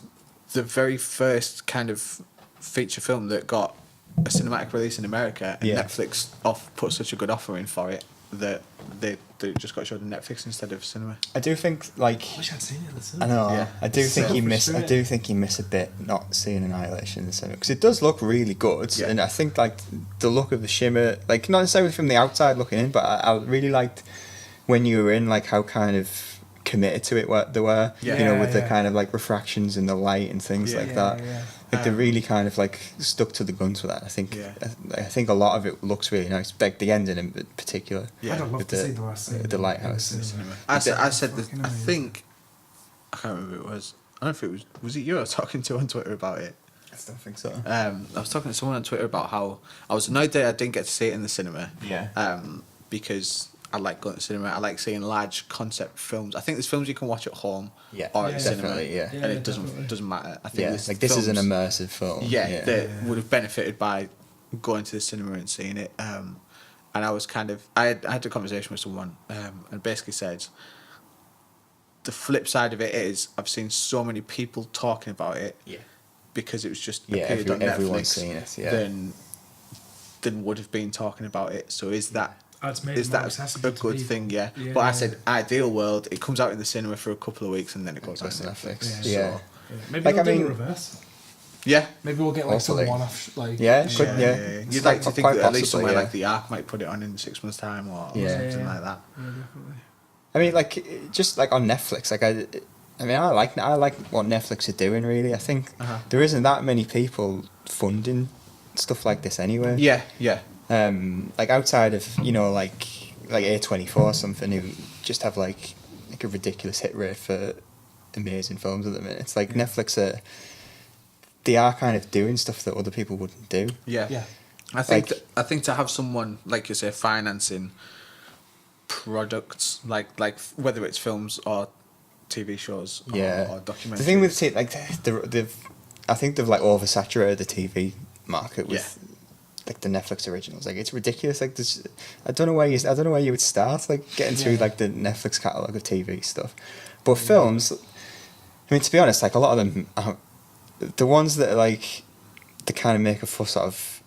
the very first kind of feature film that got a cinematic release in America, and Netflix put such a good offer in for it that they just got showed on Netflix instead of cinema. I do think like I wish I'd seen it in the I cinema. know. Yeah. I do think you miss. I frustrating. do think you miss a bit not seeing Annihilation in the cinema because it does look really good, and I think like the look of the shimmer, like not necessarily from the outside looking in, but I really liked when you were in, like how kind of committed to it they were. Yeah. You know, with the Yeah. kind of like refractions in the light and things like that. Yeah. Like they really kind of like stuck to the guns with that. I think. Yeah. I think a lot of it looks really nice. Like the ending in particular. Yeah. I'd love With to the- see the last scene. with the lighthouse. in the cinema. I said that. Fucking I amazing. think I can't remember who it was. I don't know if it was it you I was talking to on Twitter about it. I don't think so. I was talking to someone on Twitter about how I was annoyed that I didn't get to see it in the cinema. Yeah. Because I like going to cinema. I like seeing large concept films. I think there's films you can watch at home or at Yeah, cinema, definitely, yeah. and Yeah, it definitely. doesn't matter. I think Yeah. there's Like this is an films- immersive film. that would have benefited by going to the cinema and seeing it. And I was I had a conversation with someone and basically said the flip side of it is I've seen so many people talking about it because it was just appeared on everyone's Netflix seen it. than would have been talking about it. So is that It's made is more that accessible a to good people. thing? Yeah. Yeah, But I yeah. said ideal world, it comes out in the cinema for a couple of weeks and then it goes on goes to Netflix. Netflix. So, Yeah. Maybe Like, we'll I do mean- the reverse. yeah. Maybe we'll get like Hopefully. some one-off like Yeah, could, yeah. You'd It's like to think quite that at least possibly, somewhere yeah. like the Arc might put it on in 6 months' time or Yeah. something like that. Yeah, definitely. I mean, like just like on Netflix, like I like what Netflix are doing. Really, I think there isn't that many people funding stuff like this anyway. Yeah. Like outside of like A24 or something who just have like a ridiculous hit rate for amazing films at the minute. It's like Netflix they are kind of doing stuff that other people wouldn't do. Yeah. I think Like- I think to have someone like you say financing products like whether it's films or TV shows or, or documentaries. The thing with I think they've like oversaturated the TV market with like the Netflix originals. Like it's ridiculous. Like this, I don't know where you would start. Like getting through like the Netflix catalog of TV stuff, but films. I mean, to be honest, like a lot of them, the ones that are like they kind of make a fuss out of.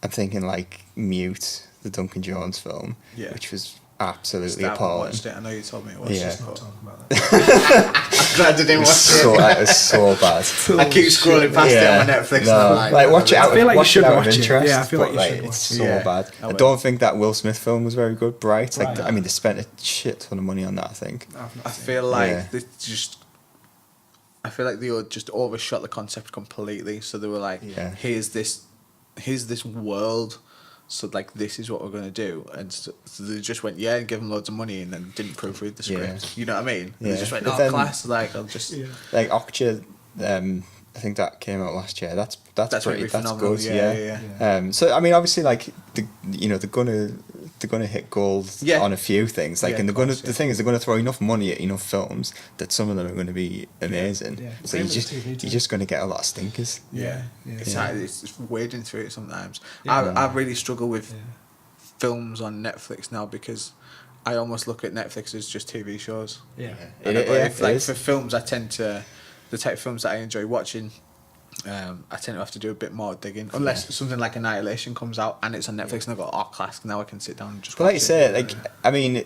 I'm thinking like Mute, the Duncan Jones film, which was absolutely Still haven't appalling. watched it. I know you told me to watch Yeah. it. Not but talking about that. I'm glad I didn't watch It was so bad. I keep scrolling past it on Netflix. No, and I'm like watch it out. I feel like you watch should it out watch of it. interest. Yeah, I feel like but, you should it's watch so it. Yeah, bad. I I will. don't think that Will Smith film was very good. Bright. Like Bright. I mean, they spent a shit ton of money on that. I think. I feel like Yeah. they I feel like they just overshot the concept completely. So they were like, here's this world. So like this is what we're gonna do, and so they just went and give them loads of money, and then didn't proofread the script. You know what I mean? Yeah. They just went, But then- class, like I'll just. Like Okja, I think that came out last year. That's That's pretty. really That's phenomenal. good. Yeah. So I mean, obviously, like they're gonna hit gold on a few things. Like, Yeah, and of course, the thing is, they're gonna throw enough money at enough films that some of them are gonna be amazing. Yeah. So Same you with just TV too. you're just gonna get a lot of stinkers. Yeah. Yeah. It's Yeah. hard, it's wading through it sometimes. Yeah. I really struggle with films on Netflix now because I almost look at Netflix as just TV shows. Yeah. But if, it like is. for films, I tend to the type of films that I enjoy watching. I tend to have to do a bit more digging unless something like Annihilation comes out and it's on Netflix and I go, oh, class! Now I can sit down and just. But like you watch say, it. like I mean,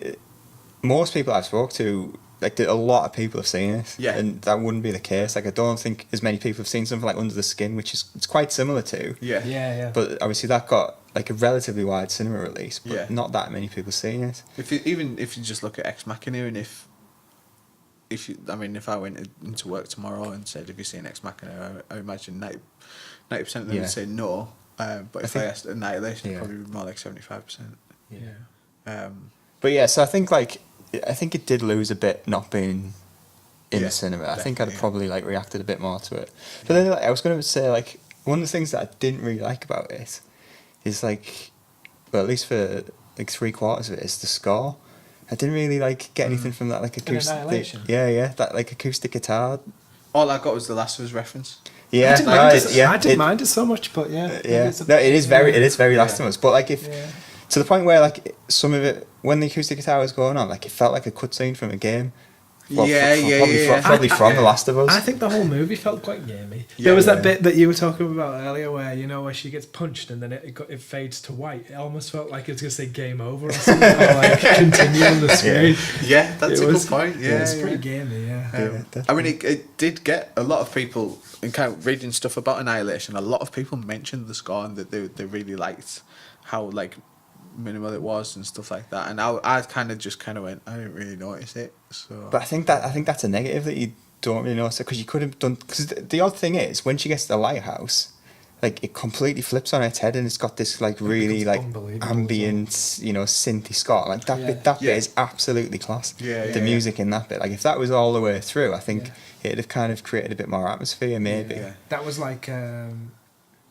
most people I've spoke to, like a lot of people have seen it, and that wouldn't be the case. Like I don't think as many people have seen something like Under the Skin, which is it's quite similar to. Yeah. But obviously that got like a relatively wide cinema release, but Yeah. not that many people seen it. Even if you just look at Ex Machina and if if I went into work tomorrow and said, "Have you seen Ex Machina?" I imagine 90% of them would say no. But if I asked Annihilation, it'd probably be more like 75%. But yeah, so I think it did lose a bit not being in the cinema. I think I'd probably like reacted a bit more to it. But then I was going to say like one of the things that I didn't really like about it is like, well, at least for like 3/4 of it, is the score. I didn't really like get anything from that like acoustic. Annihilation. Yeah, that like acoustic guitar. All I got was the Last of Us reference. Yeah, I didn't mind it so much, but yeah. No, it is very Last of Us. But like to the point where like some of it, when the acoustic guitar was going on, like it felt like a cutscene from a game. Well, probably from The Last of Us. I think the whole movie felt quite gamey. There was that bit that you were talking about earlier where, where she gets punched and then it fades to white. It almost felt like it was going to say game over or something, or like continue on the screen. Yeah, that's a good point. Yeah, it's pretty gamey, I mean, it did get a lot of people, in kind of reading stuff about Annihilation, a lot of people mentioned the score and that they really liked how like minimal it was and stuff like that, and I kind of went, I didn't really notice it. So, but I think that's a negative that you don't really notice it, because you could have done. Because the odd thing is, when she gets to the lighthouse, like it completely flips on its head and it's got this like really like ambient, synthy score. Like that bit is absolutely class. The music in that bit, like if that was all the way through, I think it'd have kind of created a bit more atmosphere, maybe. That was like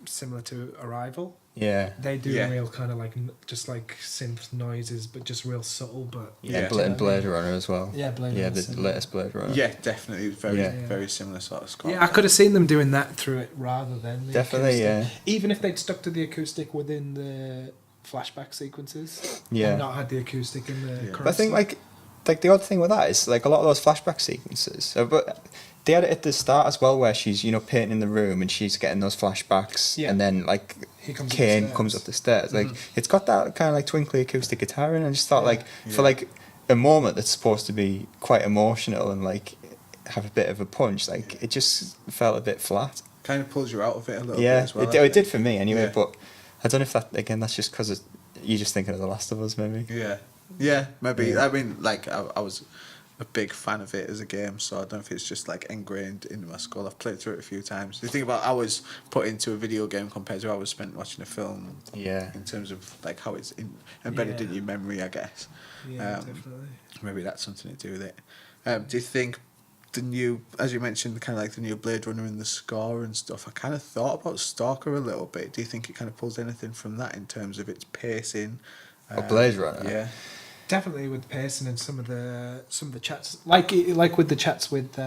similar to Arrival. Yeah, they do real kind of like just like synth noises, but just real subtle. But and Blade Runner as well. The latest Blade Runner. Yeah, definitely very similar sort of score. Yeah, I could have seen them doing that through it rather than the definitely acoustic. Even if they'd stuck to the acoustic within the flashback sequences, and not had the acoustic in the. But I think like the odd thing with that is like a lot of those flashback sequences, but. They had it at the start as well, where she's painting the room and she's getting those flashbacks, and then like Kane comes up the stairs. Like it's got that kind of like twinkly acoustic guitar in. And I just thought for like a moment that's supposed to be quite emotional and like have a bit of a punch, like it just felt a bit flat. Kind of pulls you out of it a little bit as well. It did for me anyway. But I don't know if that's just because you're just thinking of The Last of Us, maybe. Yeah, maybe. Yeah. I mean, like I was a big fan of it as a game, so I don't know if it's just like ingrained into my skull. I've played through it a few times. The thing about hours put into a video game compared to hours spent watching a film, in terms of like how it's embedded in your memory, I guess. Definitely. Maybe that's something to do with it. Do you think the new, as you mentioned, kind of like the new Blade Runner and the score and stuff, I kind of thought about Stalker a little bit. Do you think it kind of pulls anything from that in terms of its pacing? Blade Runner? Yeah. Definitely with pacing and some of the chats, like with the chats with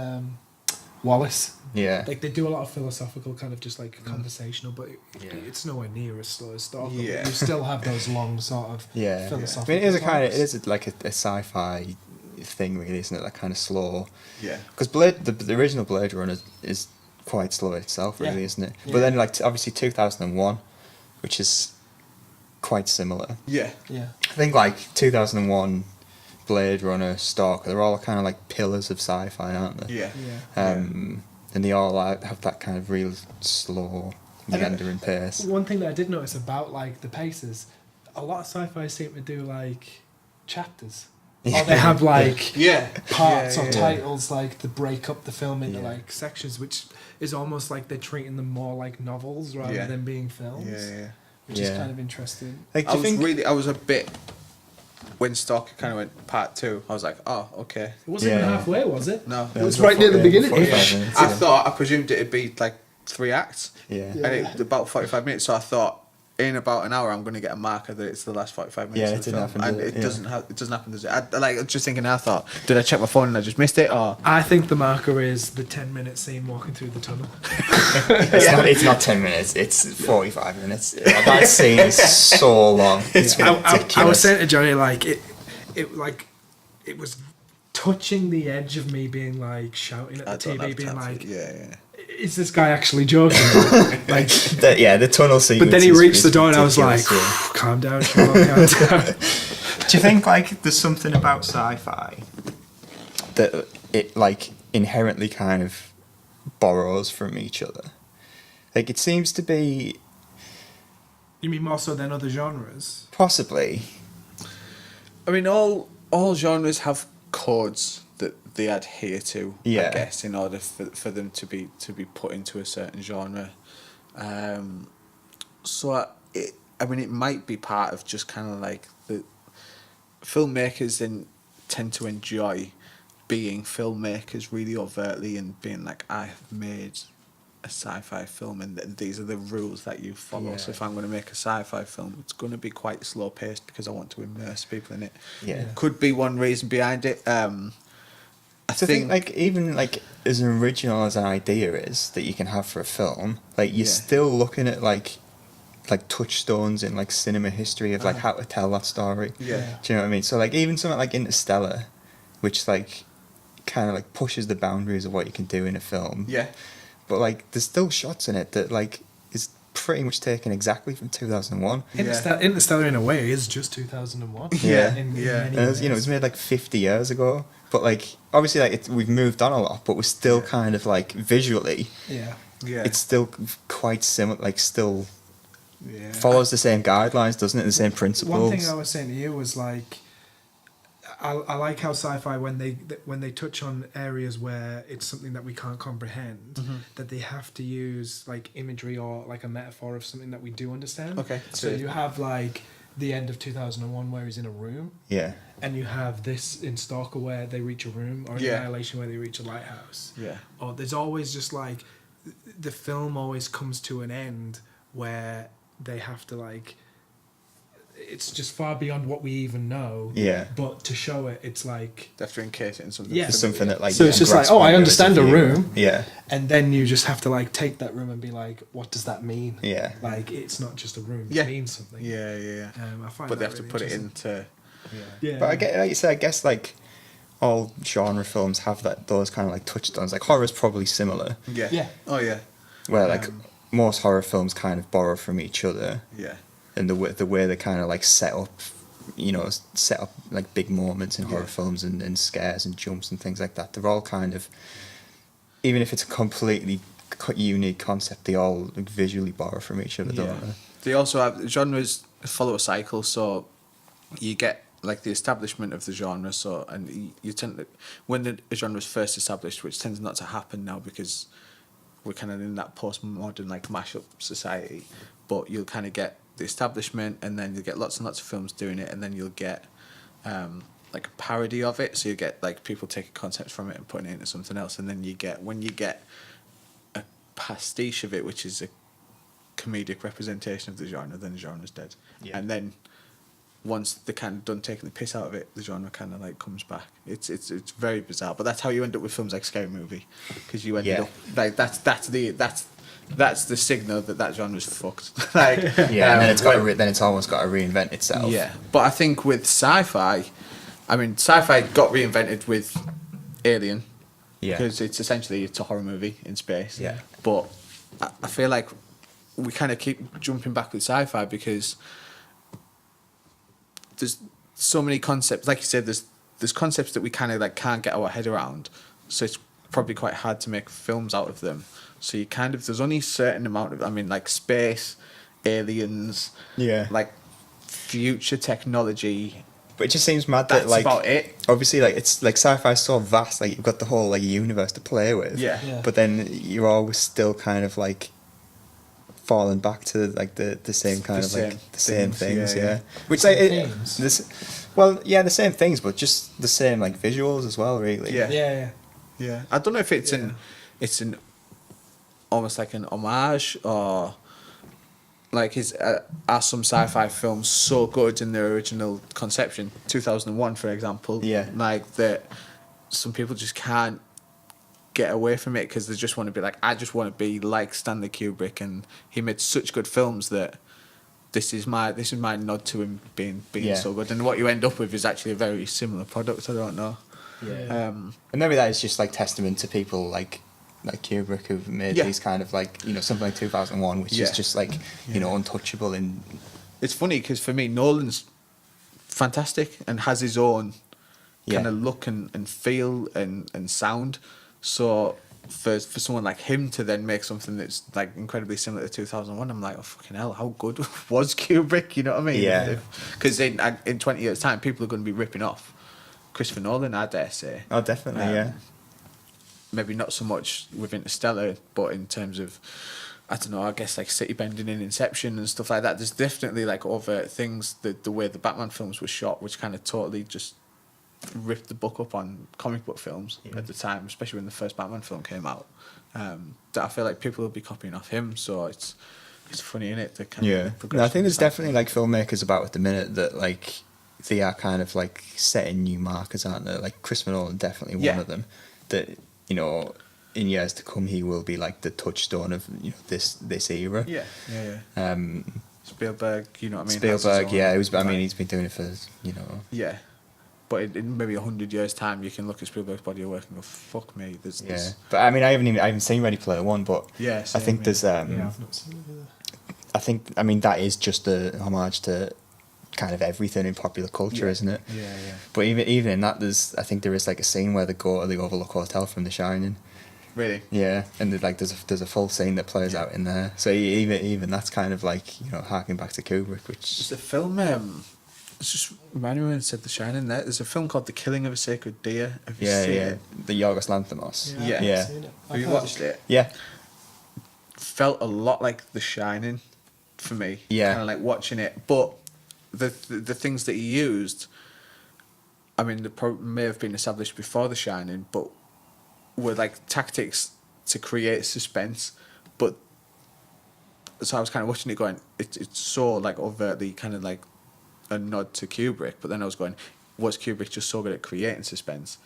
Wallace. Yeah. Like they do a lot of philosophical kind of just like conversational, but it's nowhere near as slow as Stalker. Yeah. You still have those long sort of philosophical. I mean, it is like a sci-fi thing, really, isn't it? That kind of slow. Yeah. Because the original Blade Runner is quite slow itself, really, isn't it? Yeah. But then like obviously 2001, which is quite similar. Yeah. I think like 2001, Blade Runner, Stalker, they're all kind of like pillars of sci-fi, aren't they? Yeah. And they all have that kind of real slow, meandering pace. One thing that I did notice about like the paces, a lot of sci-fi seem to do like chapters. Or they have like parts or titles like to break up the film into like sections, which is almost like they're treating them more like novels rather than being films. Which is kind of interesting. Like, I was a bit, when Stalker kind of went part 2, I was like, oh, okay. It wasn't even halfway, was it? No. It was right near the beginning. I presumed it'd be like 3 acts. Yeah. And it about 45 minutes, so I thought, in about an hour, I'm going to get a marker that it's the last 45 minutes of the film. Happen, and it doesn't happen, does it? I just thinking, I thought, did I check my phone and I just missed it? Or I think the marker is the 10-minute scene walking through the tunnel. It's not 10 minutes, it's 45 minutes. That scene is so long. It's ridiculous. I was saying to Johnny, like, it was touching the edge of me being like, shouting at the TV, being like, is this guy actually joking? Like, the tunnel scene. But then he reached the door and I was like, calm down, Sean, calm down. Do you think like there's something about sci-fi that it like inherently kind of borrows from each other? Like it seems to be. You mean more so than other genres? Possibly. I mean, all genres have codes that they adhere to, I guess, in order for them to be put into a certain genre. So I mean, it might be part of just kind of like the filmmakers then tend to enjoy being filmmakers really overtly and being like, I have made a sci-fi film and these are the rules that you follow. So if I'm going to make a sci-fi film, it's going to be quite slow paced because I want to immerse people in it. Could be one reason behind it. I think like even like as original as an idea is that you can have for a film, like you're still looking at like touchstones in like cinema history of like how to tell that story. Do you know what I mean? So like even something like Interstellar, which like kind of like pushes the boundaries of what you can do in a film. But like there's still shots in it that like is pretty much taken exactly from 2001. Interstellar in a way is just 2001. And it was, it was made like 50 years ago. But like obviously like we've moved on a lot, but we're still kind of like visually. It's still quite similar. Like still follows the same guidelines, doesn't it? The same principles. One thing I was saying to you was like, I like how sci-fi when they touch on areas where it's something that we can't comprehend, that they have to use like imagery or like a metaphor of something that we do understand. Okay. So you have like the end of 2001 where he's in a room. And you have this in Stalker where they reach a room, or in Annihilation where they reach a lighthouse. Or there's always just like the film always comes to an end where they have to like, it's just far beyond what we even know. But to show it, it's like they have to encase it in something. Something that like. So it's just like, I understand a room. Yeah. And then you just have to like take that room and be like, what does that mean? Yeah. Like it's not just a room. It means something. I find but they have to put it into. But I get, like you say, I guess like all genre films have those kind of like touchstones. Like horror's probably similar. Where like most horror films kind of borrow from each other. And the way they kind of like set up like big moments in horror films and scares and jumps and things like that. They're all kind of, even if it's a completely unique concept, they all like, visually borrow from each other, don't they? They also have genres follow a cycle, so you get like the establishment of the genre. So and you tend to, when the genre is first established, which tends not to happen now because we're kind of in that postmodern like mashup society, but you'll kind of get the establishment, and then you'll get lots and lots of films doing it, and then you'll get like a parody of it. So you get like people taking concepts from it and putting it into something else, and then when you get a pastiche of it, which is a comedic representation of the genre, then the genre's dead. And then once they kind of done taking the piss out of it, the genre kind of like comes back. It's very bizarre, but that's how you end up with films like Scary Movie, because you ended up like that's the signal that genre's fucked. Like and then it's almost got to reinvent itself. But I think with sci-fi, I mean, sci-fi got reinvented with Alien, because it's a horror movie in space. But I feel like we kind of keep jumping back with sci-fi because there's so many concepts. Like you said, there's concepts that we kind of like can't get our head around, so it's probably quite hard to make films out of them. So you kind of, there's only a certain amount of, I mean, like space, aliens, like future technology. But it just seems mad that like about it. Obviously, like it's like sci-fi's so vast, like you've got the whole like universe to play with. But then you're always still kind of like falling back to like the same kind of like the same things. Which like the same things, but just the same like visuals as well, really. Yeah. I don't know if it's an almost like an homage, or like are some sci-fi films so good in their original conception, 2001 for example, like that some people just can't get away from it because they just want to be like, I just want to be like Stanley Kubrick, and he made such good films that this is my nod to him being so good, and what you end up with is actually a very similar product. I don't know. And maybe that is just like testament to people like Kubrick who've made these kind of like, something like 2001, which is just like, untouchable. And it's funny because for me, Nolan's fantastic and has his own kind of look and feel and sound. So for someone like him to then make something that's like incredibly similar to 2001, I'm like, oh fucking hell, how good was Kubrick? You know what I mean? Because in 20 years' time, people are going to be ripping off Christopher Nolan, I dare say. Oh, definitely, yeah. Maybe not so much with Interstellar, but in terms of, I don't know, I guess like city bending in Inception and stuff like that. There's definitely like overt things, the way the Batman films were shot, which kind of totally just ripped the book up on comic book films at the time, especially when the first Batman film came out. That I feel like people will be copying off him, so it's funny, innit? The kind of No, I think there's definitely like filmmakers about at the minute that like they are kind of like setting new markers, aren't they? Like Christopher Nolan, definitely one of them. That, you know, in years to come, he will be like the touchstone of, you know, this era. Spielberg, you know what I mean? Spielberg, yeah, I mean, he's been doing it for, you know. Yeah. But in maybe 100 years' time, you can look at Spielberg's body of work and go, "Fuck me." There's But I mean, I haven't seen Ready Player One, but I think there's I've not seen it either. I think, I mean, that is just a homage to kind of everything in popular culture, isn't it? Yeah. But even in that, I think there is like a scene where they go to the Overlook Hotel from The Shining. Really? Yeah, and there's a full scene that plays out in there. So even that's kind of like, you know, harking back to Kubrick, which it's a film. It's just reminded me when it said The Shining. There's a film called The Killing of a Sacred Deer. Have you seen it? The Yorgos Lanthimos. Yeah. I've seen it. Have you watched it? Yeah. Felt a lot like The Shining for me. Yeah. Kind of like watching it, but the things that he used, I mean, they may have been established before The Shining, but were like tactics to create suspense. But so I was kind of watching it going, it's so like overtly kind of like a nod to Kubrick, but then I was going, was Kubrick just so good at creating suspense?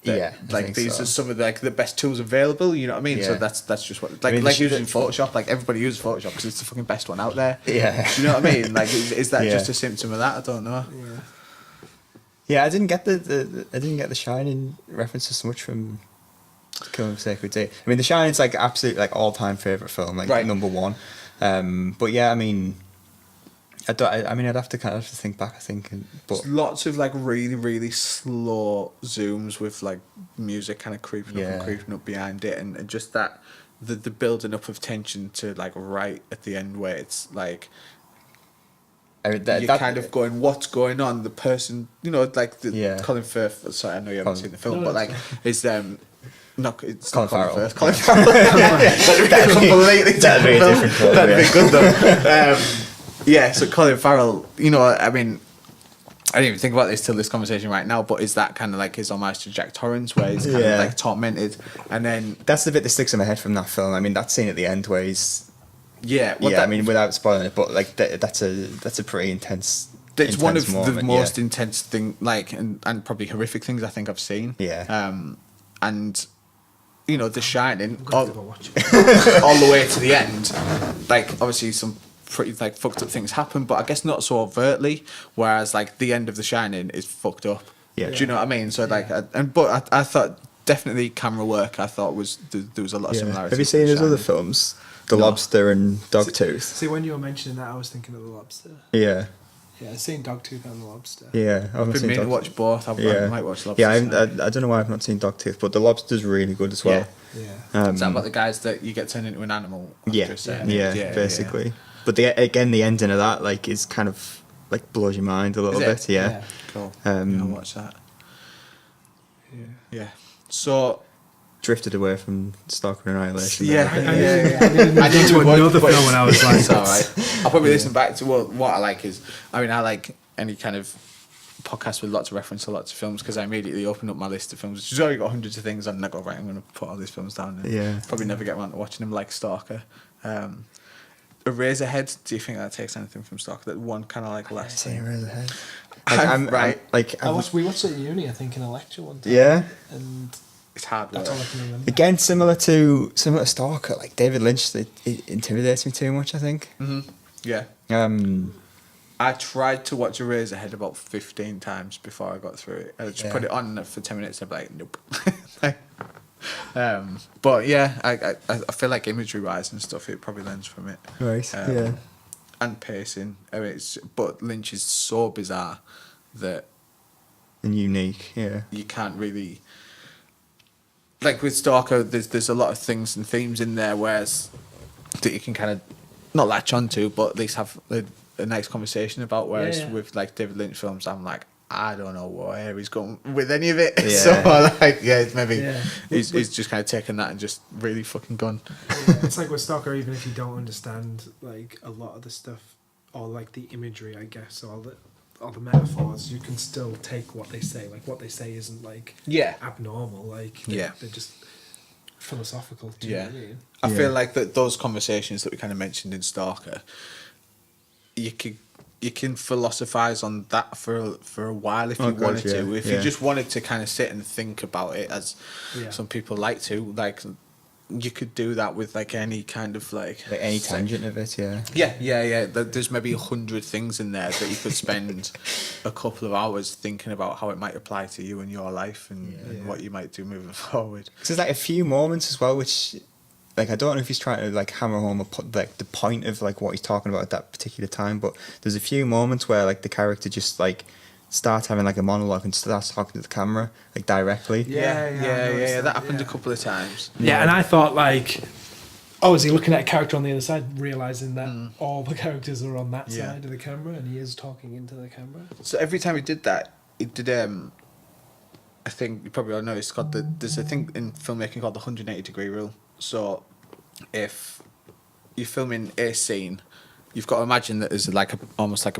Like these are some of the best tools available, you know what I mean? So that's just what using Photoshop. Like everybody uses Photoshop because it's the fucking best one out there. Yeah. Do you know what I mean? Like is that just a symptom of that? I don't know. Yeah, I didn't get the Shining references so much from Killing of a Sacred Deer. I mean, The Shining's like absolute like all time favourite film, like number one. But yeah, I mean, I'd have to kind of think back. I think, but lots of like really really slow zooms with like music kind of creeping up behind it, and just that the building up of tension to like right at the end where it's like. You're kind of going, what's going on? The person, you know, like Colin Firth. Sorry, I know you haven't seen the film, but like, it's it's Colin Farrell. Colin Farrell. That'd be completely different film. That'd be good though. So Colin Farrell, you know, I mean, I didn't even think about this till this conversation right now, but is that kind of like his homage to Jack Torrance, where he's kind of like tormented, and then that's the bit that sticks in my head from that film. I mean, that scene at the end where he's I mean, without spoiling it, but like that's a pretty intense. It's one of the most intense thing, like, and probably horrific things I think I've seen. And you know, The Shining, all the way to the end. Like, obviously, some pretty like fucked up things happen, but I guess not so overtly. Whereas, like, the end of The Shining is fucked up. Do you know what I mean? So, like, but I thought definitely camera work. I thought there was a lot of similarities. Have you seen his other films? The Lobster and Dogtooth. See, when you were mentioning that, I was thinking of The Lobster. Yeah. Yeah, I've seen Dogtooth and The Lobster. Yeah, I've been meaning to watch both. I might watch Lobster. Yeah, I don't know why I've not seen Dogtooth, but The Lobster's really good as well. Yeah. Is that about the guys that you get turned into an animal? Basically. But the ending of that like is kind of like blows your mind a little bit. Yeah. Cool. I'll watch that. Yeah. So. Drifted away from Stalker and Annihilation. I need to another film when I was like, it's alright. I'll probably listen back to what I like is, I mean, I like any kind of podcast with lots of reference to lots of films because I immediately open up my list of films. She's already got hundreds of things and I go, right, I'm going to put all these films down and probably never get around to watching them, like Stalker. Eraserhead, do you think that takes anything from Stalker? That one kind of like last thing. Eraserhead. We watched it at uni, I think, in a lecture one time. Yeah. And it's hard work. That's all I can remember. Again, similar to Stalker, like David Lynch, it intimidates me too much, I think. Mm-hmm. Yeah. I tried to watch Eraserhead about 15 times before I got through it. I just put it on for 10 minutes and I'd be like, nope. But yeah, I feel like imagery-wise and stuff, it probably lends from it. Right, And pacing. I mean, but Lynch is so bizarre that... And unique, you can't really... Like with Stalker, there's a lot of things and themes in there, whereas that you can kind of not latch onto, but at least have a nice conversation about. Whereas with like David Lynch films, I'm like, I don't know where he's going with any of it. Yeah. So like, maybe Yeah. he's just kind of taken that and just really fucking gone. Yeah, it's like with Stalker, even if you don't understand like a lot of the stuff or like the imagery, I guess, or all the metaphors, you can still take what they say. Like what they say isn't like abnormal. Like they're just philosophical. Do you know what I mean? I feel like that those conversations that we kind of mentioned in Stalker, you can philosophize on that for a while if you wanted to. If you just wanted to kind of sit and think about it, as some people like to, like you could do that with like any kind of like any tangent of it. There's maybe 100 things in there that you could spend a couple of hours thinking about how it might apply to you and your life and what you might do moving forward. So there's like a few moments as well which, like, I don't know if he's trying to like hammer home like the point of like what he's talking about at that particular time, but there's a few moments where like the character just like starts having like a monologue and starts talking to the camera like directly. That happened a couple of times. Yeah, and I thought like, is he looking at a character on the other side, realizing that all the characters are on that side of the camera, and he is talking into the camera. So every time he did that, he did I think you probably all know it's called there's a thing in filmmaking called the 180-degree rule. So if you're filming a scene, you've got to imagine that there's like almost like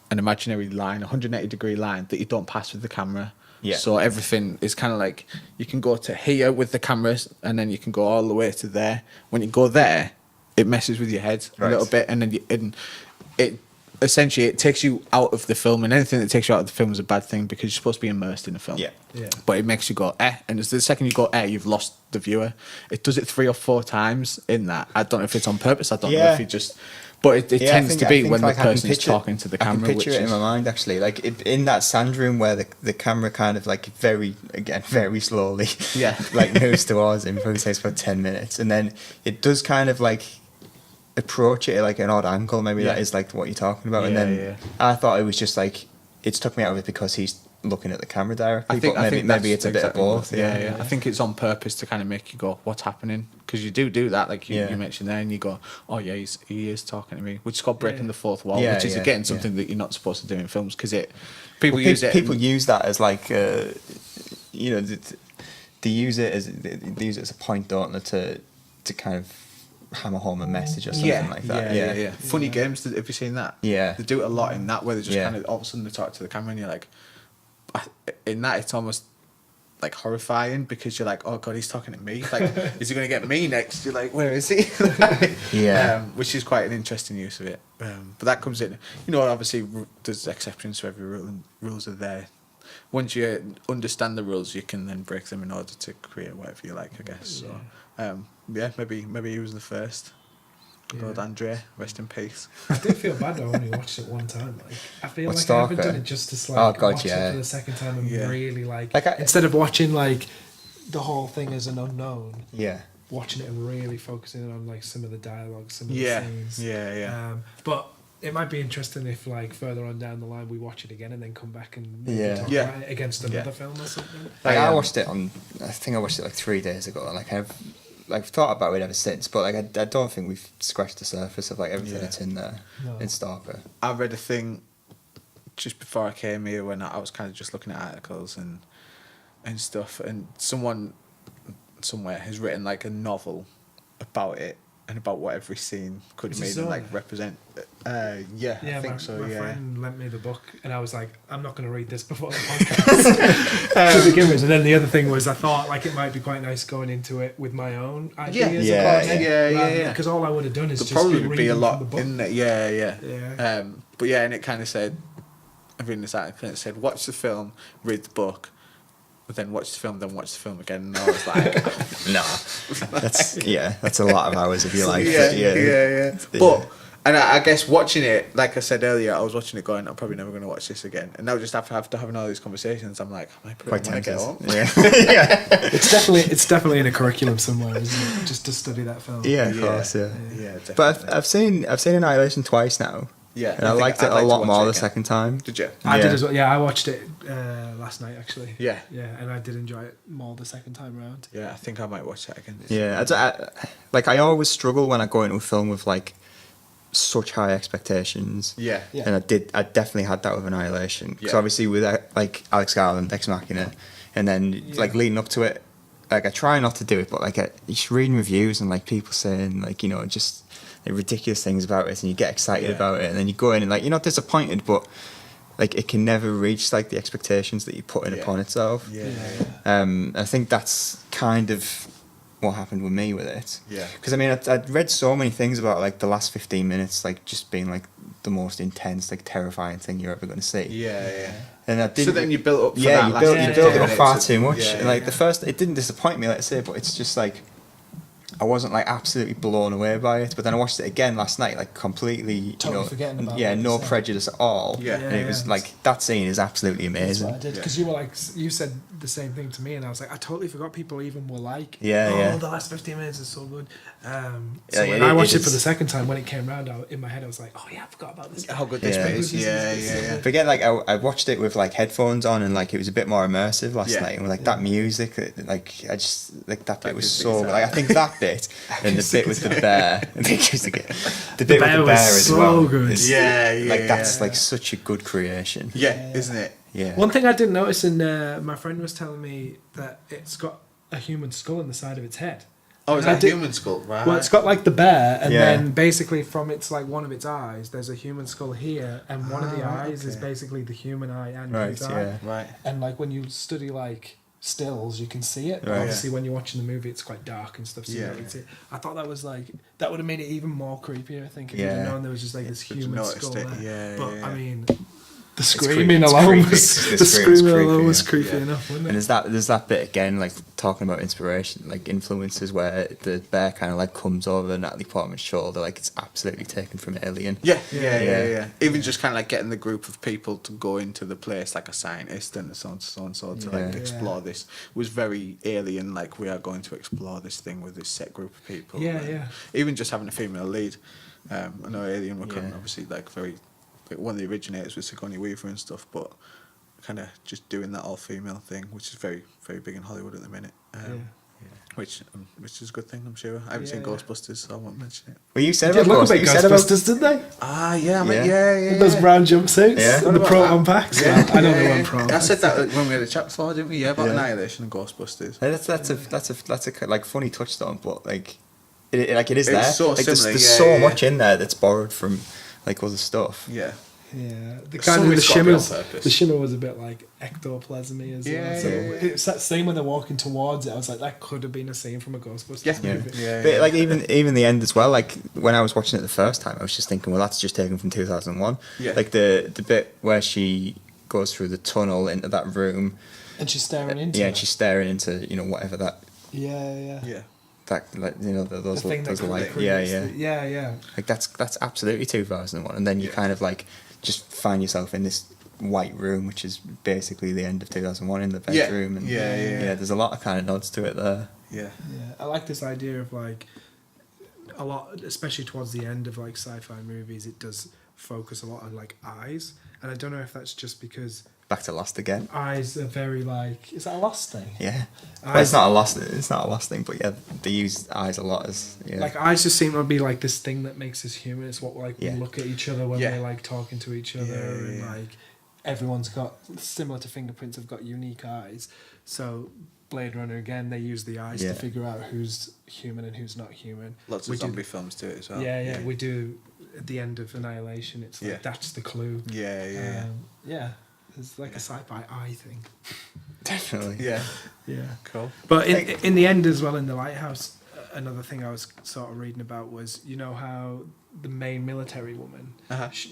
an imaginary line, 180-degree line that you don't pass with the camera. Yeah. So everything is kind of like you can go to here with the cameras, and then you can go all the way to there. When you go there, it messes with your head a little bit, and then it essentially it takes you out of the film, and anything that takes you out of the film is a bad thing because you're supposed to be immersed in the film. Yeah. But it makes you go and the second you go you've lost the viewer. It does it 3 or 4 times in that. I don't know if it's on purpose. I don't know if you just. But it tends to be when the person is talking to the camera. I can picture it in my mind actually, like in that sand room where the camera kind of like very slowly, like moves towards him. Probably takes about 10 minutes, and then it does kind of like approach it at like an odd angle. Maybe that is like what you're talking about. And then I thought it was just like it's took me out of it because he's looking at the camera directly. I think maybe it's a bit of both. I think it's on purpose to kind of make you go, what's happening? Because you do that, like you mentioned there, and you go, oh yeah, he is talking to me, which is called breaking the fourth wall, which is again something that you're not supposed to do in films because people use that as like you know they use it as a point, don't they, to kind of hammer home a message or something like that. Funny games, have you seen that? They do it a lot in that where they just kind of all of a sudden they talk to the camera and you're like, in that it's almost like horrifying because you're like, oh god, he's talking to me, like is he going to get me next? You're like, where is he? Which is quite an interesting use of it, but that comes in, you know, obviously there's exceptions to every rule and rules are there. Once you understand the rules you can then break them in order to create whatever you like, I guess. So maybe he was the first. God, Andrei, rest in peace. I did feel bad though when we watched it one time. Like I feel like Stalker? I haven't done it justice. Like watch it for the second time and really like instead of watching like the whole thing as an unknown. Watching it and really focusing on like some of the dialogue, some of the scenes. But it might be interesting if like further on down the line we watch it again and then come back and talk about it against another film or something. Like I watched it like 3 days ago, and like I've thought about it ever since, but like I don't think we've scratched the surface of like everything that's in there in Stalker. I read a thing just before I came here when I was kind of just looking at articles and stuff, and someone somewhere has written like a novel about it and about what every scene could mean and like represent. I think so. My friend lent me the book, and I was like, I'm not going to read this before the podcast to begin with. And then the other thing was, I thought like it might be quite nice going into it with my own ideas. Because all I would have done is there'll just probably be a lot the book. in there. But and it kind of said, I'm reading this article, and it said, watch the film, read the book. But then watch the film, then watch the film again, and I was like, nah, that's a lot of hours of your life. But and I guess watching it, like I said earlier, I was watching it going, I'm probably never going to watch this again. And now just after having all these conversations, I'm like, I might put it on when I get home. It's definitely in a curriculum somewhere, isn't it? Just to study that film. Yeah, of course. Definitely. But I've seen Annihilation twice now. And I liked it a lot more the second time. Did you? I did as well. Yeah, I watched it last night actually. Yeah, and I did enjoy it more the second time around. Yeah, I think I might watch that again. I always struggle when I go into a film with like such high expectations. Yeah. And I definitely had that with Annihilation. Because obviously with like Alex Garland, Ex Machina, and then like leading up to it, like I try not to do it, but like just reading reviews and like people saying like, you know, just like, ridiculous things about it, and you get excited about it, and then you go in and like you're not disappointed, but like it can never reach like the expectations that you put in upon itself. I think that's kind of what happened with me with it. Because I mean, I'd read so many things about like the last 15 minutes like just being like the most intense, like terrifying thing you're ever going to see. And I didn't. So then you built up. For yeah, that you build it up far too much. Yeah, and like the first, it didn't disappoint me, let's say, but it's just like I wasn't like absolutely blown away by it. But then I watched it again last night, like completely, Totally forgetting about it. no prejudice at all. Yeah. And it was like that scene is absolutely amazing. That's what I did, because you were like, you said the same thing to me, and I was like, I totally forgot people even were like, the last 15 minutes is so good. So when I watched it for the second time, when it came round, in my head I was like, oh yeah, I forgot about this. How good this bit is. Yeah. But again, like I watched it with like headphones on, and like it was a bit more immersive last night, and with like that music, like I just like that bit was so like I think that bit and the bit with the bear, the bit with the bear as well. Good. Like that's like such a good creation. Isn't it? Yeah. One thing I didn't notice, and my friend was telling me that it's got a human skull in the side of its head. Oh, is that a human skull? Right. Well, it's got like the bear, and then basically from its like one of its eyes, there's a human skull here, and one of the eyes is basically the human eye and his eye. Right. And like when you study like stills, you can see it. But obviously, when you're watching the movie, it's quite dark and stuff. So you don't see it. I thought that was like that would have made it even more creepy. I think if you'd have known there was just like this human skull there. But I mean. The screaming alone was creepy enough, wasn't it? And there's that bit again, like talking about inspiration, like influences, where the bear kind of like comes over Natalie Portman's shoulder, like it's absolutely taken from Alien. Yeah. Even just kind of like getting the group of people to go into the place, like a scientist and so on to like explore this was very Alien. Like we are going to explore this thing with this set group of people. Even just having a female lead. I know Alien were coming obviously like very. One of the originators was Sigourney Weaver and stuff, but kind of just doing that all-female thing, which is very, very big in Hollywood at the minute. Which is a good thing, I'm sure. I haven't seen Ghostbusters, so I won't mention it. Well, you said about Ghostbusters, didn't they? Yeah. Those brown jumpsuits and the proton packs. I know they weren't proton. I said that when we had a chat before, didn't we? Yeah, about Annihilation and Ghostbusters. That's a like funny touchstone, but like it is there. So like, similar, there's so much in there that's borrowed from like other stuff. The kind of the shimmer was a bit like ectoplasmy as well. So it's that scene when they're walking towards it. I was like, that could have been a scene from a Ghostbusters movie. But like even the end as well. Like when I was watching it the first time, I was just thinking, well, that's just taken from 2001. Like the bit where she goes through the tunnel into that room, and she's staring into. And she's staring into whatever that. That like those like like that's absolutely 2001, and then you kind of like just find yourself in this white room, which is basically the end of 2001 in the bedroom, and there's a lot of kind of nods to it there. I like this idea of like a lot, especially towards the end of like sci-fi movies, it does focus a lot on like eyes, and I don't know if that's just because. Back to Lost again. Eyes are very like. Is that a Lost thing? Yeah, but it's not a Lost. It's not a Lost thing, but they use eyes a lot as. Like eyes just seem to be like this thing that makes us human. It's what like we look at each other when we're like talking to each other, and like everyone's got similar to fingerprints. Have got unique eyes. So Blade Runner again, they use the eyes to figure out who's human and who's not human. Lots of zombie films do it as well. Yeah. We do at the end of Annihilation. It's like that's the clue. It's like a sci-fi eye thing. Definitely. Yeah. Cool. But in the end as well, in The Lighthouse, another thing I was sort of reading about was, how the main military woman,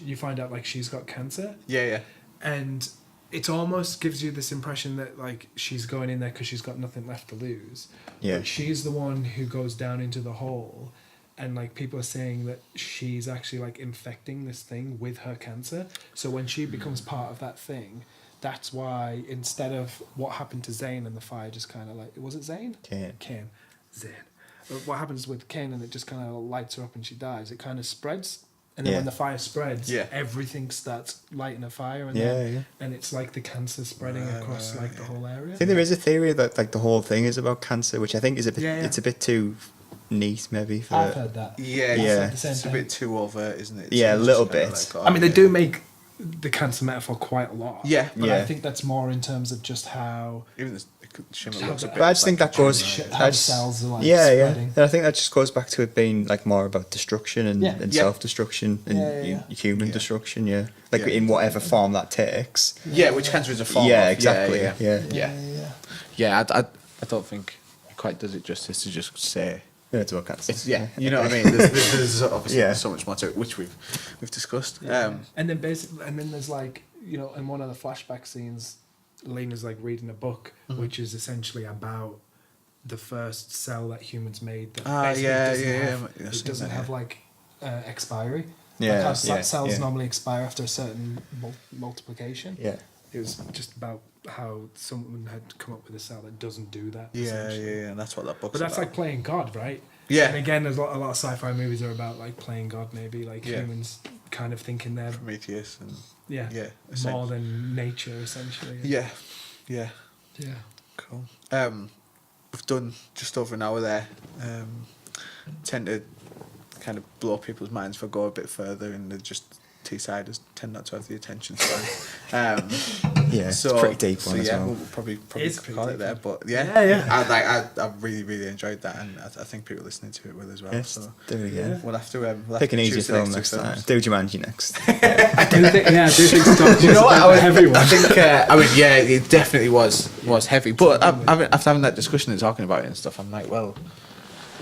you find out like she's got cancer. Yeah. And it almost gives you this impression that like she's going in there because she's got nothing left to lose. Yeah. But she's the one who goes down into the hole. And like people are saying that she's actually like infecting this thing with her cancer. So when she becomes part of that thing, that's why instead of what happened to Zane and the fire just kind of like, was it Zane? Kane. Zane. What happens with Kane and it just kind of lights her up and she dies. It kind of spreads. And then when the fire spreads, everything starts lighting a fire. And and it's like the cancer spreading across like the whole area. I think there is a theory that like the whole thing is about cancer, which I think is a bit, it's a bit too neat, maybe. For, I've heard that. Yeah, the same it's a thing. bit too overt, isn't it? Yeah, a It's little just kinda bit. like, oh, I mean, they yeah. do make the cancer metaphor quite a lot. Yeah. But Yeah. I think that's more in terms of just how Even the shimmer How looks a the- bit. But I just think like that goes. how I the cells are, like, yeah, spreading. And I think that just goes back to it being like more about destruction and, Yeah. and Yeah. self-destruction and human Yeah. destruction. Yeah, like Yeah. in whatever form that takes. Yeah, which cancer is a form Yeah, of. exactly. Yeah. Yeah. Yeah, I don't think it quite does it justice to just say. Yeah, it's about cancer. It's, you know what I mean. There's obviously Yeah. so much more to it, which we've discussed. And then there's like, you know, in one of the flashback scenes, Lena's like reading a book, which is essentially about the first cell that humans made. That basically I've it seen doesn't that, have like expiry. Yeah, Like how yeah, cells yeah. normally expire after a certain multiplication. Yeah. It was just about how someone had come up with a cell that doesn't do that. Yeah, essentially. and that's what that book's But that's about. like playing God, right? Yeah. And again, there's a lot of sci-fi movies are about like playing God, maybe like Yeah. humans kind of thinking they're Prometheus and yeah essentially. more than nature, essentially. Yeah. Yeah. Cool. We've done just over an hour there. Tend to kind of blow people's minds if I go a bit further, and they're just T-siders tend not to have the attention span. Yeah, so, it's pretty deep one as yeah, well. we'll probably It's call pretty it there. deep. But yeah, Yeah. I really enjoyed that, and I think people listening to it will as well. Yes, So do it again. we'll have to Pick an easier choose the film two next time. films. Do Jumanji next. I do think Stalker You was know what? a heavy one. I think. Yeah, it definitely was heavy. But after having that discussion and talking about it and stuff, I'm like, well,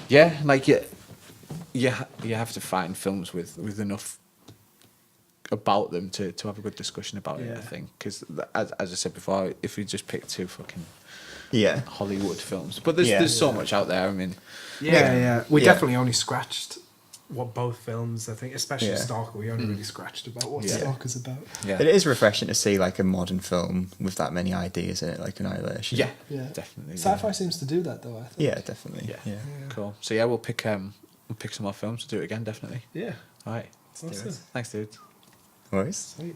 yeah, like you have to find films with enough about them to have a good discussion about it. I think because as I said before, if we just pick two fucking Hollywood films, but there's so much out there. I mean, We definitely only scratched what both films, I think, especially Stalker, we only really scratched about what Stalker's about. yeah, It is refreshing to see like a modern film with that many ideas in it, like Annihilation. yeah, Yeah. definitely. Sci-fi seems to do that, though, I think. Yeah, definitely. Yeah. Cool. So yeah, we'll pick some more films. We'll do it again, definitely. Yeah. All right. Awesome. Thanks, dude. Always. Sweet.